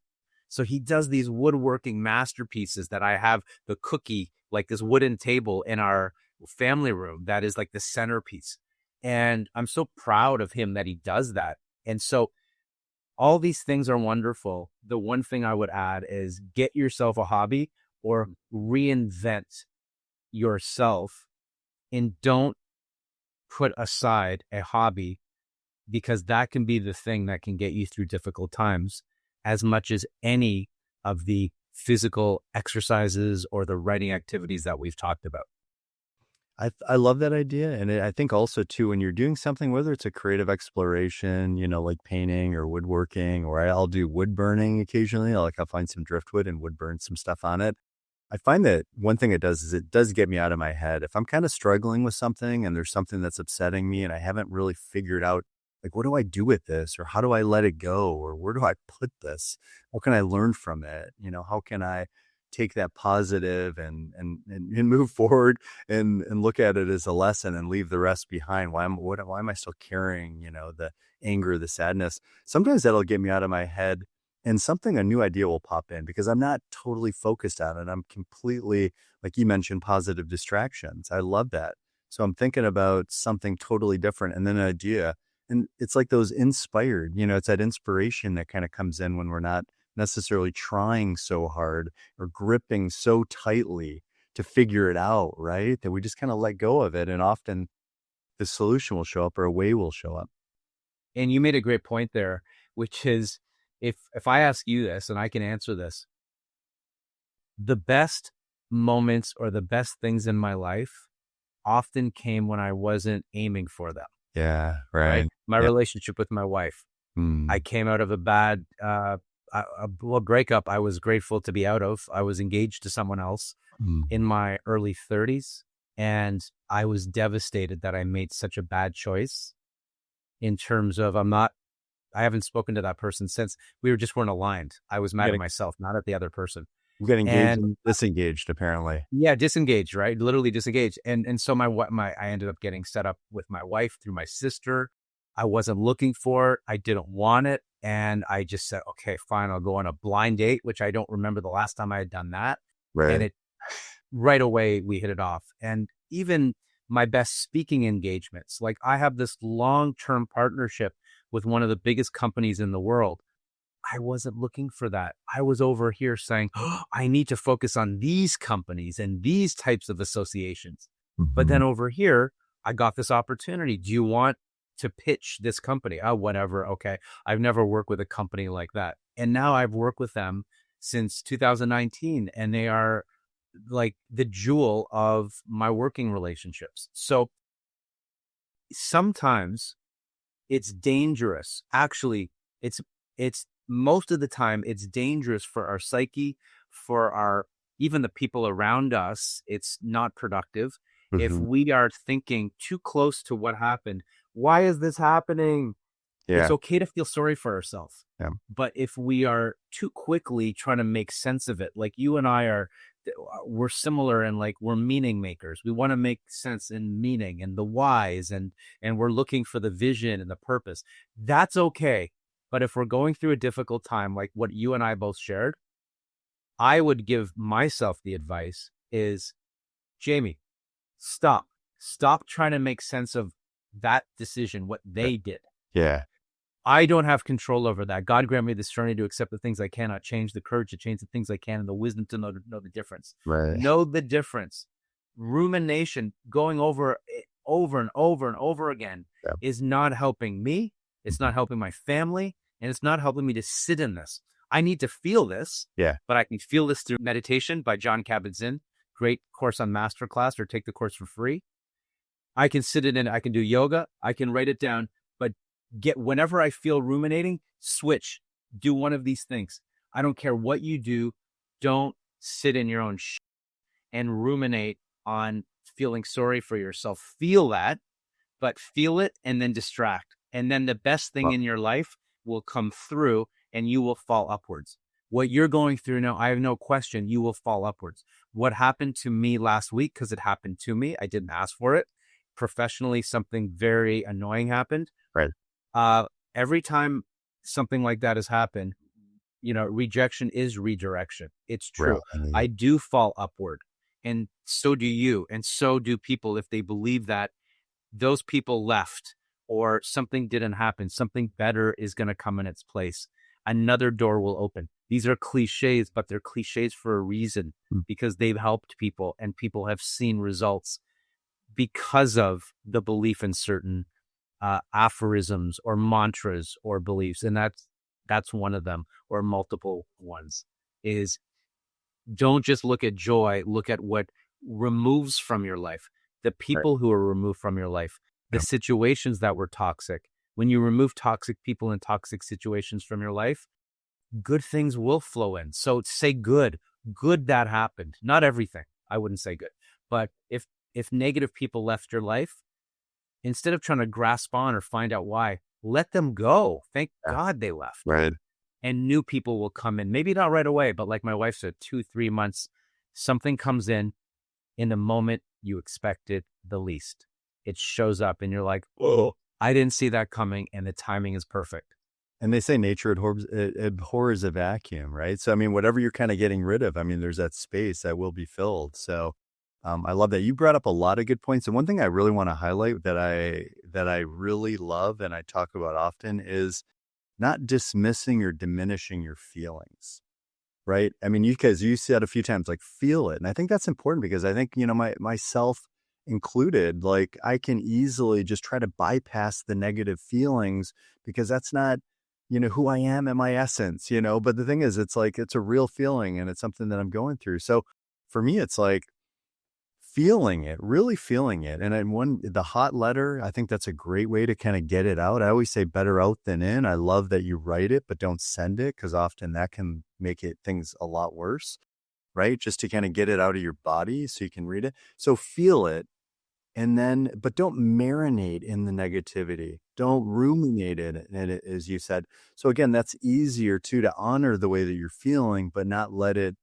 So he does these woodworking masterpieces that I have the cookie, like this wooden table in our family room that is like the centerpiece. And I'm so proud of him that he does that. And so all these things are wonderful. The one thing I would add is get yourself a hobby or reinvent yourself, and don't put aside a hobby, because that can be the thing that can get you through difficult times as much as any of the physical exercises or the writing activities that we've talked about. I love that idea, and I think also too when you're doing something, whether it's a creative exploration, like painting or woodworking, or I'll do wood burning occasionally. I'll find some driftwood and wood burn some stuff on it. I find that one thing it does is it does get me out of my head. If I'm kind of struggling with something and there's something that's upsetting me and I haven't really figured out, like, what do I do with this? Or how do I let it go? Or where do I put this? How can I learn from it? How can I take that positive and move forward and look at it as a lesson and leave the rest behind? Why am I still carrying, the anger, the sadness? Sometimes that'll get me out of my head and a new idea will pop in because I'm not totally focused on it. I'm completely, like you mentioned, positive distractions. I love that. So I'm thinking about something totally different and then an idea. And it's like those inspired, it's that inspiration that kind of comes in when we're not necessarily trying so hard or gripping so tightly to figure it out, right? That we just kind of let go of it. And often the solution will show up or a way will show up. And you made a great point there, which is if I ask you this and I can answer this, the best moments or the best things in my life often came when I wasn't aiming for them, Yeah, right? right. My Yeah. relationship with my wife, I Mm, came out of a bad, breakup I was grateful to be out of. I was engaged to someone else mm. in my early 30s, and I was devastated that I made such a bad choice in terms of I haven't spoken to that person since. We weren't aligned. I was mad at myself, not at the other person. We get engaged And and disengaged, apparently. yeah, disengaged, right? Literally disengaged. And so I ended up getting set up with my wife through my sister. I wasn't looking for it. I didn't want it. And I just said, okay, fine, I'll go on a blind date, which I don't remember the last time I had done that. And Right. it right away we hit it off. And even my best speaking engagements, like I have this long-term partnership with one of the biggest companies in the world. I wasn't looking for that. I was over here saying, oh, I need to focus on these companies and these types of associations. But Mhm. then over here, I got this opportunity. Do you want to pitch this company? Oh, whatever. Okay. I've never worked with a company like that. And now I've worked with them since 2019, and they are like the jewel of my working relationships. So sometimes it's dangerous. Actually, it's most of the time it's dangerous for our psyche, for our even the people around us. It's not productive if Mhm. we are thinking too close to what happened. Why is this happening? It's Yeah. okay to feel sorry for ourselves. Yeah. But if we are too quickly trying to make sense of it, like you and I are, we're similar and like we're meaning makers. We want to make sense in meaning and the whys, and we're looking for the vision and the purpose. That's okay. But if we're going through a difficult time, like what you and I both shared, I would give myself the advice is, Jamie, stop trying to make sense of that decision, what Yeah. they did. Yeah. I don't have control over that. God grant me the strength to accept the things I cannot change, the courage to change the things I can, and the wisdom to know the difference. Right. Know the difference. Rumination, going over and over again, Yeah. is not helping me. It's not helping my family, and it's not helping me to sit in this. I need to feel this. Yeah. But I can feel this through meditation by John Kabat-Zinn. Great course on Masterclass, or take the course for free. I can sit in it. I can do yoga. I can write it down. But whenever I feel ruminating, switch. Do one of these things. I don't care what you do. Don't sit in your own shit and ruminate on feeling sorry for yourself. Feel that, but feel it and then distract. And then the best thing in your life will come through and you will fall upwards. What you're going through now, I have no question, you will fall upwards. What happened to me last week, because it happened to me, I didn't ask for it. Professionally, something very annoying happened. Right. Every time something like that has happened, rejection is redirection. It's true. Right. I do fall upward, and so do you. And so do people if they believe that those people left or something didn't happen. Something better is going to come in its place. Another door will open. These are cliches, but they're cliches for a reason, because they've helped people and people have seen results because of the belief in certain aphorisms or mantras or beliefs. And that's one of them, or multiple ones. Is don't just look at joy, look at what removes from your life, the people who are removed from your life, the situations that were toxic. When you remove toxic people and toxic situations from your life, good things will flow in. So say good that happened. Not everything. I wouldn't say good. But if negative people left your life, instead of trying to grasp on or find out why, let them go. Thank God they left. Right. And new people will come in. Maybe not right away, but like my wife said, 2-3 months, something comes in the moment you expect it the least. It shows up and you're like, oh, I didn't see that coming, and the timing is perfect. And they say nature abhors a vacuum, right? So, I mean, whatever you're kind of getting rid of, I mean, there's that space that will be filled. So I love that. You brought up a lot of good points. And one thing I really want to highlight that I really love and I talk about often is not dismissing or diminishing your feelings, right? I mean, because you said a few times, like, feel it. And I think that's important, because I think, myself included, like, I can easily just try to bypass the negative feelings because that's not, who I am and my essence, but the thing is, it's like, it's a real feeling and it's something that I'm going through. So for me, it's like feeling it, really feeling it. And the hot letter, I think that's a great way to kind of get it out. I always say better out than in. I love that you write it, but don't send it, because often that can make things a lot worse, right? Just to kind of get it out of your body so you can read it. So feel it. And then, but don't marinate in the negativity. Don't ruminate in it, as you said. So again, that's easier too, to honor the way that you're feeling, but not let it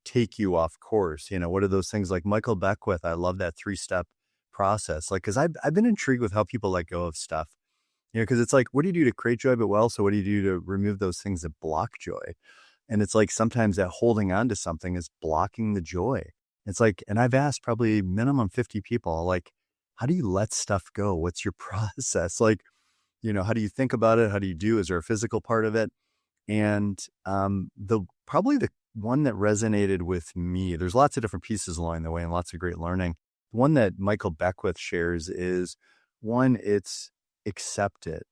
take you off course. What are those things like Michael Beckwith? I love that 3-step process. Like, cause I've been intrigued with how people let go of stuff, cause it's like, what do you do to create joy? But also, what do you do to remove those things that block joy? And it's like, sometimes that holding on to something is blocking the joy. It's like, and I've asked probably minimum 50 people, like, how do you let stuff go? What's your process? Like, how do you think about it? How do you do? Is there a physical part of it? And probably the one that resonated with me, there's lots of different pieces along the way and lots of great learning. The one that Michael Beckwith shares is one, it's accept it.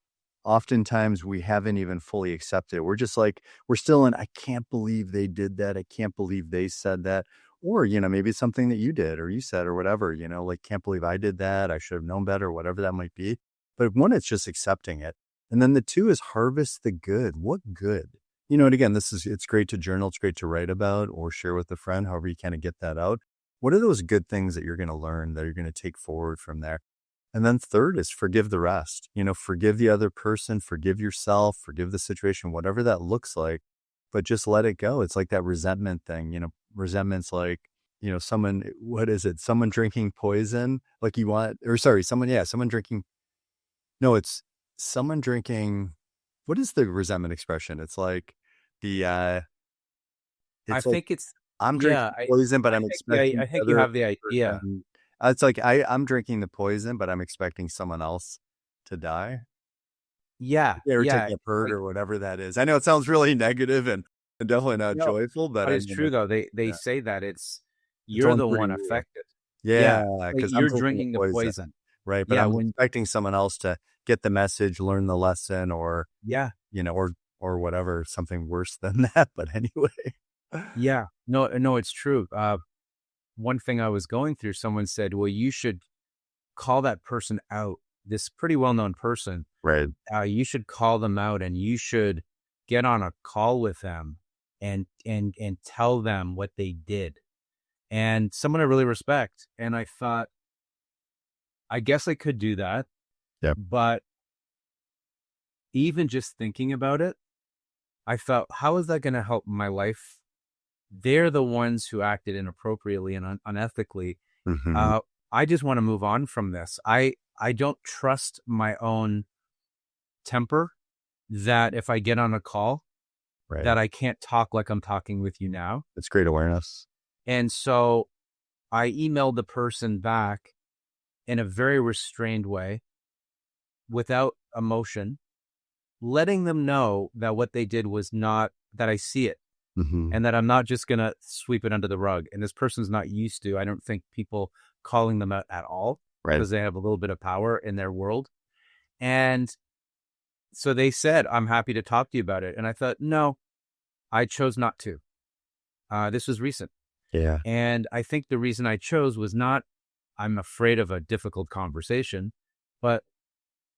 Oftentimes we haven't even fully accepted it. We're just like, we're still in, I can't believe they did that. I can't believe they said that. Or, maybe it's something that you did or you said or whatever, like, can't believe I did that. I should have known better, whatever that might be. But one, it's just accepting it. And then the 2 is harvest the good. What good? And again, it's great to journal. It's great to write about or share with a friend, however you kind of get that out. What are those good things that you're going to learn, that you're going to take forward from there? And then 3rd is forgive the rest. Forgive the other person, forgive yourself, forgive the situation, whatever that looks like, but just let it go. It's like that resentment thing. Resentment's like, someone, what is it? Someone drinking poison, like someone drinking. No, it's someone drinking. What is the resentment expression? It's like I think it's, I'm drinking poison, but I'm expecting I think the you other have the idea. person. It's like I'm drinking the poison, but I'm expecting someone else to die. Yeah. Or take Yeah. a bird Like, or whatever that is. I know it sounds really negative and definitely not no, joyful, but but I it's mean, true though. They yeah, say that it's you're only the pretty one real. affected. Yeah, Yeah. Like because I'm you're drinking the drinking the poison, poison. right? But Yeah. I'm When, expecting someone else to get the message, learn the lesson, or, yeah. or whatever, something worse than that. But anyway. Yeah. No, no, it's true. One thing I was going through, someone said, well, you should call that person out, this pretty well-known person. Right. You should call them out and you should get on a call with them and tell them what they did. And someone I really respect. And I thought, I guess I could do that. Yep. But even just thinking about it, I thought, how is that going to help my life? They're the ones who acted inappropriately and unethically. Hmm. I just want to move on from this. I don't trust my own temper that if I get on a call, Right. that I can't talk like I'm talking with you now. It's great awareness. And so I emailed the person back in a very restrained way without emotion, letting them know that what they did was not, that I see it Hmm. and that I'm not just going to sweep it under the rug. And this person's not used to, I don't think, people calling them out at all Right. because they have a little bit of power in their world. And so they said, I'm happy to talk to you about it. And I thought, no, I chose not to. This was recent. Yeah. And I think the reason I chose was not, I'm afraid of a difficult conversation, but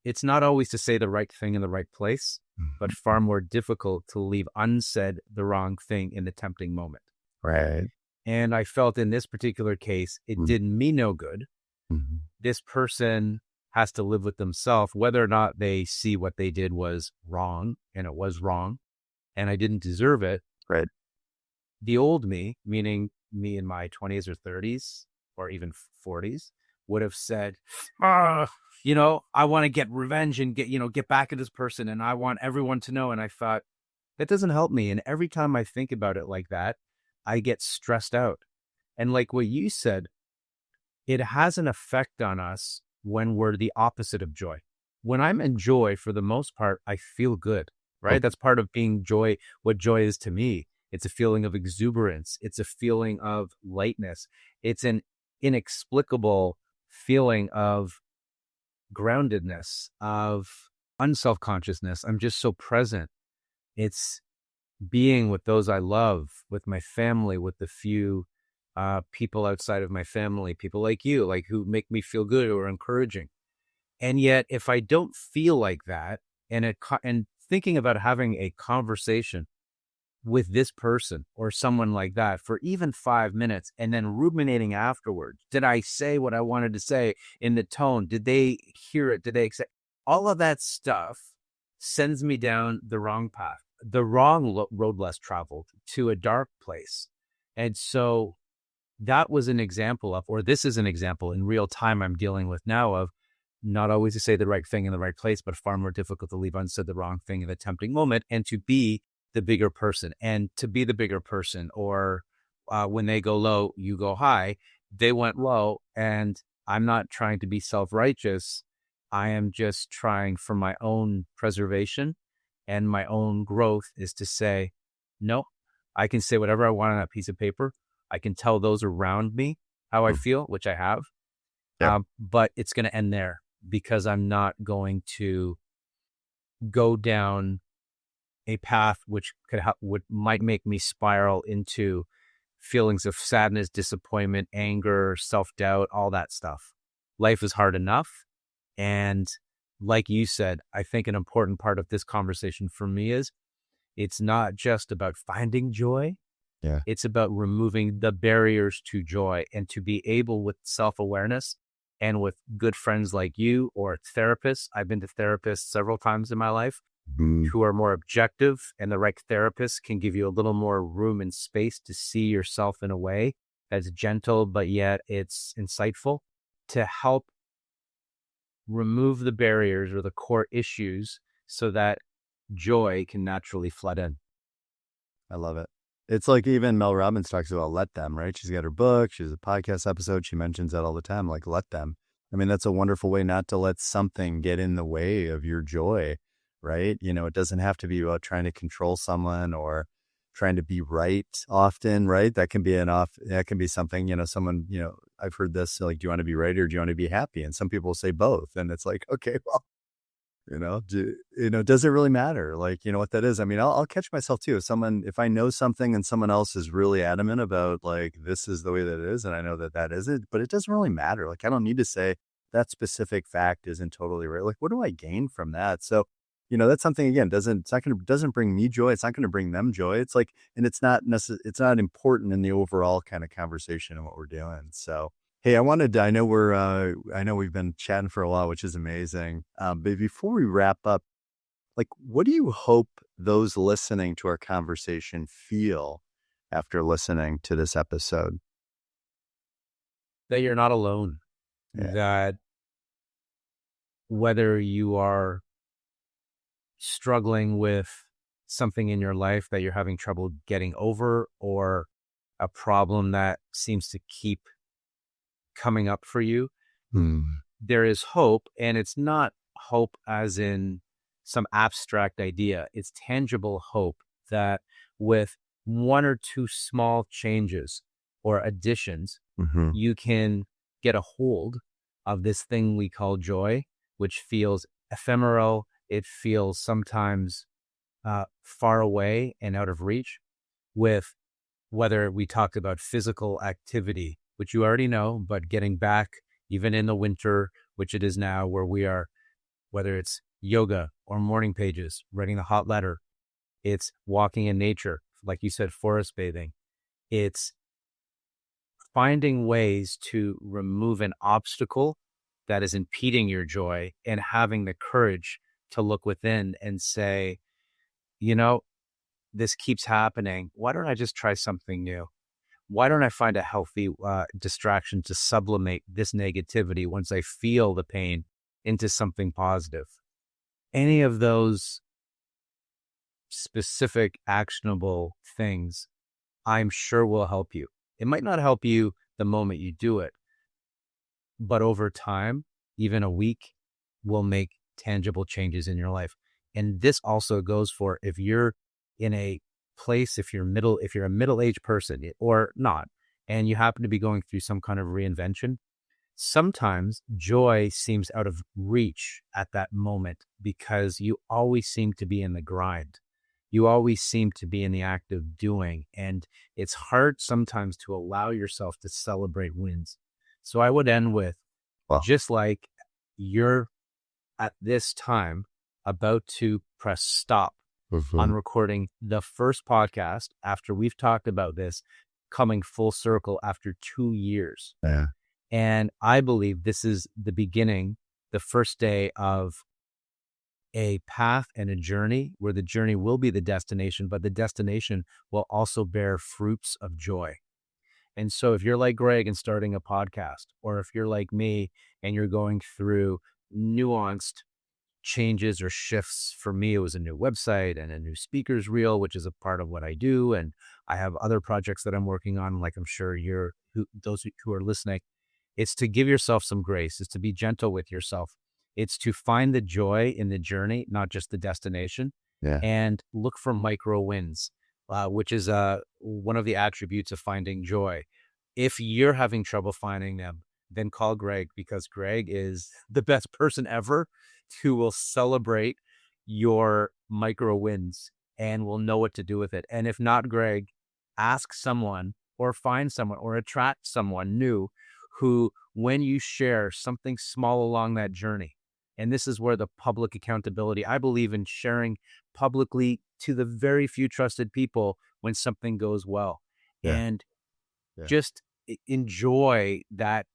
it's not always to say the right thing in the right place, but Mhm. far more difficult to leave unsaid the wrong thing in the tempting moment. Right. And I felt in this particular case, it did me no good. Mm-hmm. This person has to live with themselves, whether or not they see what they did was wrong, and it was wrong, and I didn't deserve it. Right. The old me, meaning me in my 20s or 30s or even 40s, would have said, I want to get revenge and get back at this person. And I want everyone to know. And I thought, that doesn't help me. And every time I think about it like that, I get stressed out. And like what you said, it has an effect on us when we're the opposite of joy. When I'm in joy, for the most part, I feel good, Oh, right? That's part of being joy. What joy is to me, it's a feeling of exuberance. It's a feeling of lightness. It's an inexplicable feeling of groundedness, of unself-consciousness. I'm just so present. It's being with those I love, with my family, with the few people outside of my family, people like you, like who make me feel good or encouraging. And yet, if I don't feel like that, and thinking about having a conversation with this person or someone like that for even 5 minutes and then ruminating afterwards, did I say what I wanted to say in the tone? Did they hear it? Did they accept? All of that stuff sends me down the wrong path, the wrong road less traveled, to a dark place. And so that was an example of, or this is an example in real time I'm dealing with now of, not always to say the right thing in the right place, but far more difficult to leave unsaid the wrong thing in the tempting moment, and to be the bigger person. And to be the bigger person, or when they go low, you go high. They went low, and I'm not trying to be self-righteous. I am just trying for my own preservation and my own growth is to say, no, I can say whatever I want on that piece of paper. I can tell those around me how I mm, feel, which I have, yep. but it's going to end there because I'm not going to go down a path which might make me spiral into feelings of sadness, disappointment, anger, self-doubt, all that stuff. Life is hard enough. And like you said, I think an important part of this conversation for me is it's not just about finding joy. Yeah. It's about removing the barriers to joy, and to be able, with self-awareness and with good friends like you or therapists. I've been to therapists several times in my life Mm, who are more objective, and the right therapist can give you a little more room and space to see yourself in a way that's gentle, but yet it's insightful, to help remove the barriers or the core issues so that joy can naturally flood in. I love it. It's like even Mel Robbins talks about let them, right? She's got her book. She has a podcast episode. She mentions that all the time, like let them. I mean, that's a wonderful way not to let something get in the way of your joy, right? It doesn't have to be about trying to control someone or trying to be right often, right? That can be something, someone, I've heard this, like, do you want to be right or do you want to be happy? And some people say both. And it's like, okay, well, does it really matter? Like, what that is? I mean, I'll catch myself too. If I know something and someone else is really adamant about like, this is the way that it is, and I know that that isn't, but it doesn't really matter. Like, I don't need to say that specific fact isn't totally right. Like, what do I gain from that? So, that's something, again, doesn't bring me joy. It's not going to bring them joy. It's like, and it's not important in the overall kind of conversation and what we're doing. So, hey, I know we've been chatting for a while, which is amazing. But before we wrap up, like, what do you hope those listening to our conversation feel after listening to this episode? That you're not alone. Yeah. That whether you are struggling with something in your life that you're having trouble getting over, or a problem that seems to keep coming up for you, there is hope. And it's not hope as in some abstract idea. It's tangible hope that with one or two small changes or additions, you can get a hold of this thing we call joy, which feels ephemeral. It feels sometimes far away and out of reach. With whether we talked about physical activity, which you already know, but getting back even in the winter, which it is now, where we are, whether it's yoga or morning pages, writing the hot letter, it's walking in nature, like you said, forest bathing. It's finding ways to remove an obstacle that is impeding your joy and having the courage to look within and say, this keeps happening. Why don't I just try something new? Why don't I find a healthy distraction to sublimate this negativity once I feel the pain into something positive? Any of those specific actionable things, I'm sure will help you. It might not help you the moment you do it, but over time, even a week will make tangible changes in your life. And this also goes for if you're in a place, if you're a middle-aged person or not, and you happen to be going through some kind of reinvention, sometimes joy seems out of reach at that moment because you always seem to be in the grind. You always seem to be in the act of doing, and it's hard sometimes to allow yourself to celebrate wins. So I would end with, just like you're at this time about to press stop on recording the first podcast after we've talked about this, coming full circle after 2 years. Yeah. And I believe this is the beginning, the first day of a path and a journey where the journey will be the destination, but the destination will also bear fruits of joy. And so if you're like Greg and starting a podcast, or if you're like me and you're going through nuanced changes or shifts, for me, it was a new website and a new speakers reel, which is a part of what I do. And I have other projects that I'm working on, like I'm sure those who are listening. It's to give yourself some grace. It's to be gentle with yourself. It's to find the joy in the journey, not just the destination. Yeah. And look for micro wins, which is one of the attributes of finding joy. If you're having trouble finding them, then call Greg, because Greg is the best person ever who will celebrate your micro wins and will know what to do with it. And if not Greg, ask someone or find someone or attract someone new who, when you share something small along that journey, and this is where the public accountability, I believe in sharing publicly to the very few trusted people when something goes well. Yeah. And just enjoy that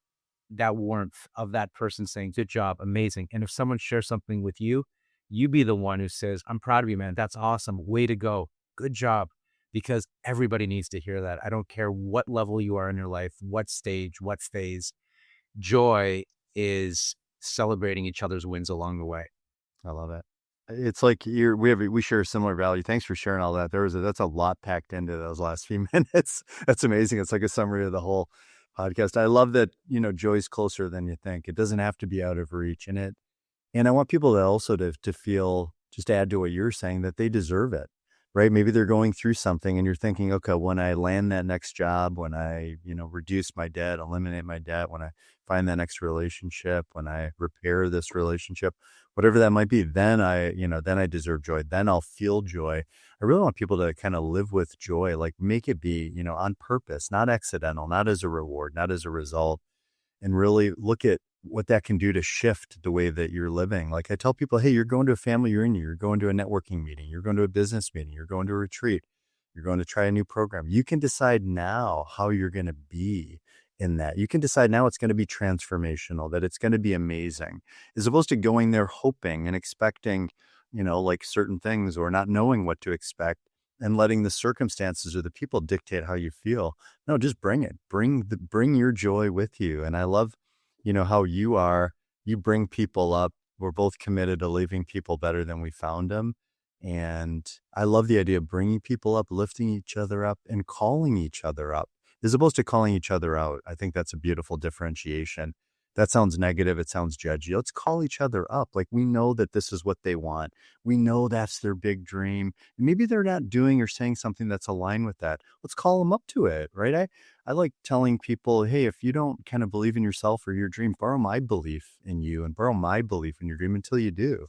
warmth of that person saying, good job, amazing. And if someone shares something with you, you be the one who says, I'm proud of you, man. That's awesome. Way to go. Good job. Because everybody needs to hear that. I don't care what level you are in your life, what stage, what phase. Joy is celebrating each other's wins along the way. I love it. It's like we share a similar value. Thanks for sharing all that. That's a lot packed into those last few minutes. That's amazing. It's like a summary of the whole podcast. I love that, joy's closer than you think. It doesn't have to be out of reach. And I want people to also to feel just to add to what you're saying, that they deserve it, right? Maybe they're going through something and you're thinking, okay, when I land that next job, when I, reduce my debt, eliminate my debt, when I find that next relationship, when I repair this relationship, whatever that might be, then I deserve joy. Then I'll feel joy. I really want people to kind of live with joy, like make it be, on purpose, not accidental, not as a reward, not as a result, and really look at what that can do to shift the way that you're living. Like I tell people, hey, you're going to a family reunion, you're going to a networking meeting, you're going to a business meeting, you're going to a retreat, you're going to try a new program. You can decide now how you're going to be in that. You can decide now it's going to be transformational, that it's going to be amazing, as opposed to going there hoping and expecting, like certain things or not knowing what to expect and letting the circumstances or the people dictate how you feel. No, just bring it. Bring your joy with you. And I love, how you bring people up. We're both committed to leaving people better than we found them. And I love the idea of bringing people up, lifting each other up, and calling each other up, as opposed to calling each other out. I think that's a beautiful differentiation. That sounds negative. It sounds judgy. Let's call each other up. Like we know that this is what they want. We know that's their big dream. And maybe they're not doing or saying something that's aligned with that. Let's call them up to it, right? I like telling people, hey, if you don't kind of believe in yourself or your dream, borrow my belief in you and borrow my belief in your dream until you do.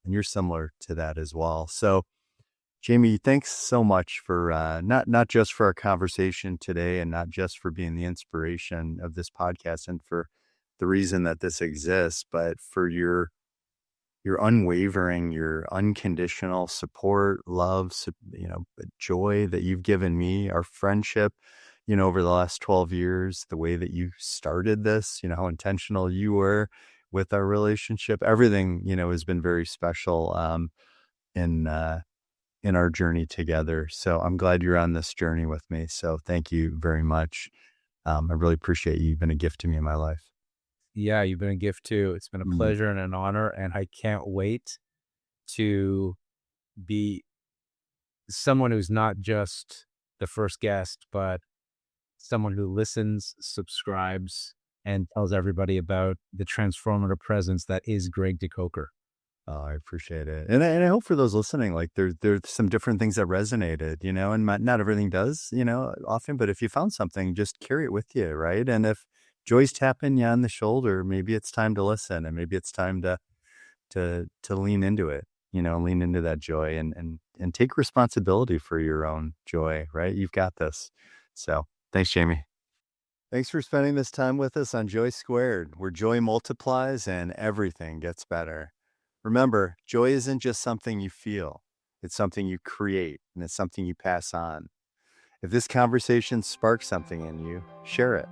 And you're similar to that as well. So Jamie, thanks so much for not just for our conversation today and not just for being the inspiration of this podcast and for the reason that this exists, but for your unwavering, your unconditional support, love, joy that you've given me, our friendship, over the last 12 years, the way that you started this, how intentional you were with our relationship, everything, has been very special in our journey together. So I'm glad you're on this journey with me. So thank you very much. I really appreciate you. You've been a gift to me in my life. Yeah, you've been a gift too. It's been a pleasure and an honor, and I can't wait to be someone who's not just the first guest, but someone who listens, subscribes, and tells everybody about the transformative presence that is Greg De Koker. Oh, I appreciate it. And I hope for those listening, like there's some different things that resonated, and not everything does, often, but if you found something, just carry it with you. Right. And if joy's tapping you on the shoulder, maybe it's time to listen, and maybe it's time to lean into it, lean into that joy and take responsibility for your own joy. Right. You've got this. So thanks, Jamie. Thanks for spending this time with us on JOY², where joy multiplies and everything gets better. Remember, joy isn't just something you feel. It's something you create, and it's something you pass on. If this conversation sparks something in you, share it,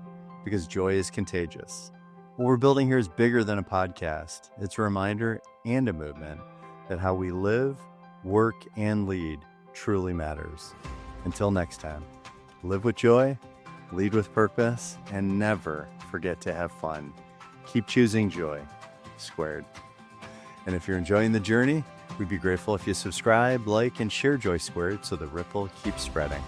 because joy is contagious. What we're building here is bigger than a podcast. It's a reminder and a movement that how we live, work, and lead truly matters. Until next time, live with joy, lead with purpose, and never forget to have fun. Keep choosing joy, squared. And if you're enjoying the journey, we'd be grateful if you subscribe, like, and share JOY² so the ripple keeps spreading.